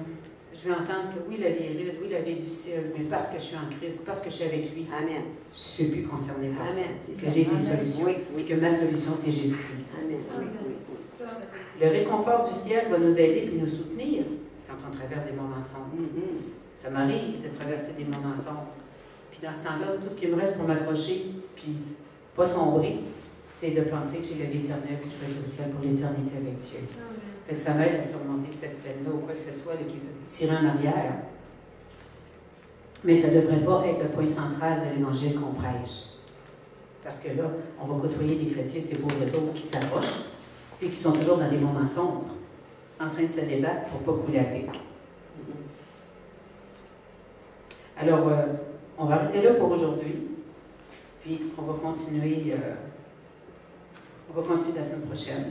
Je veux entendre que oui, la vie est rude, oui, la vie est difficile, mais parce que je suis en Christ, parce que je suis avec lui, Amen. je ne suis plus concernée par ça. Amen. C'est Que ça. j'ai des Amen. solutions. Oui, Puis oui. que ma solution, c'est Jésus-Christ. Amen. Oui, oui, oui. Le réconfort du ciel va nous aider puis nous soutenir quand on traverse des moments sombres. Ça m'arrive de traverser des moments sombres. Puis dans ce temps-là, tout ce qui me reste pour m'accrocher, puis pas sombrer, c'est de penser que j'ai la vie éternelle, que je vais être au ciel pour l'éternité avec Dieu. Fait que ça m'aide à surmonter cette peine-là ou quoi que ce soit là, qui veut tirer en arrière. Mais ça ne devrait pas être le point central de l'évangile qu'on prêche. Parce que là, on va côtoyer des chrétiens, ces pauvres autres qui s'approchent et qui sont toujours dans des moments sombres, en train de se débattre pour ne pas couler à pic. Alors, on va arrêter là pour aujourd'hui. Puis, on va continuer la semaine prochaine.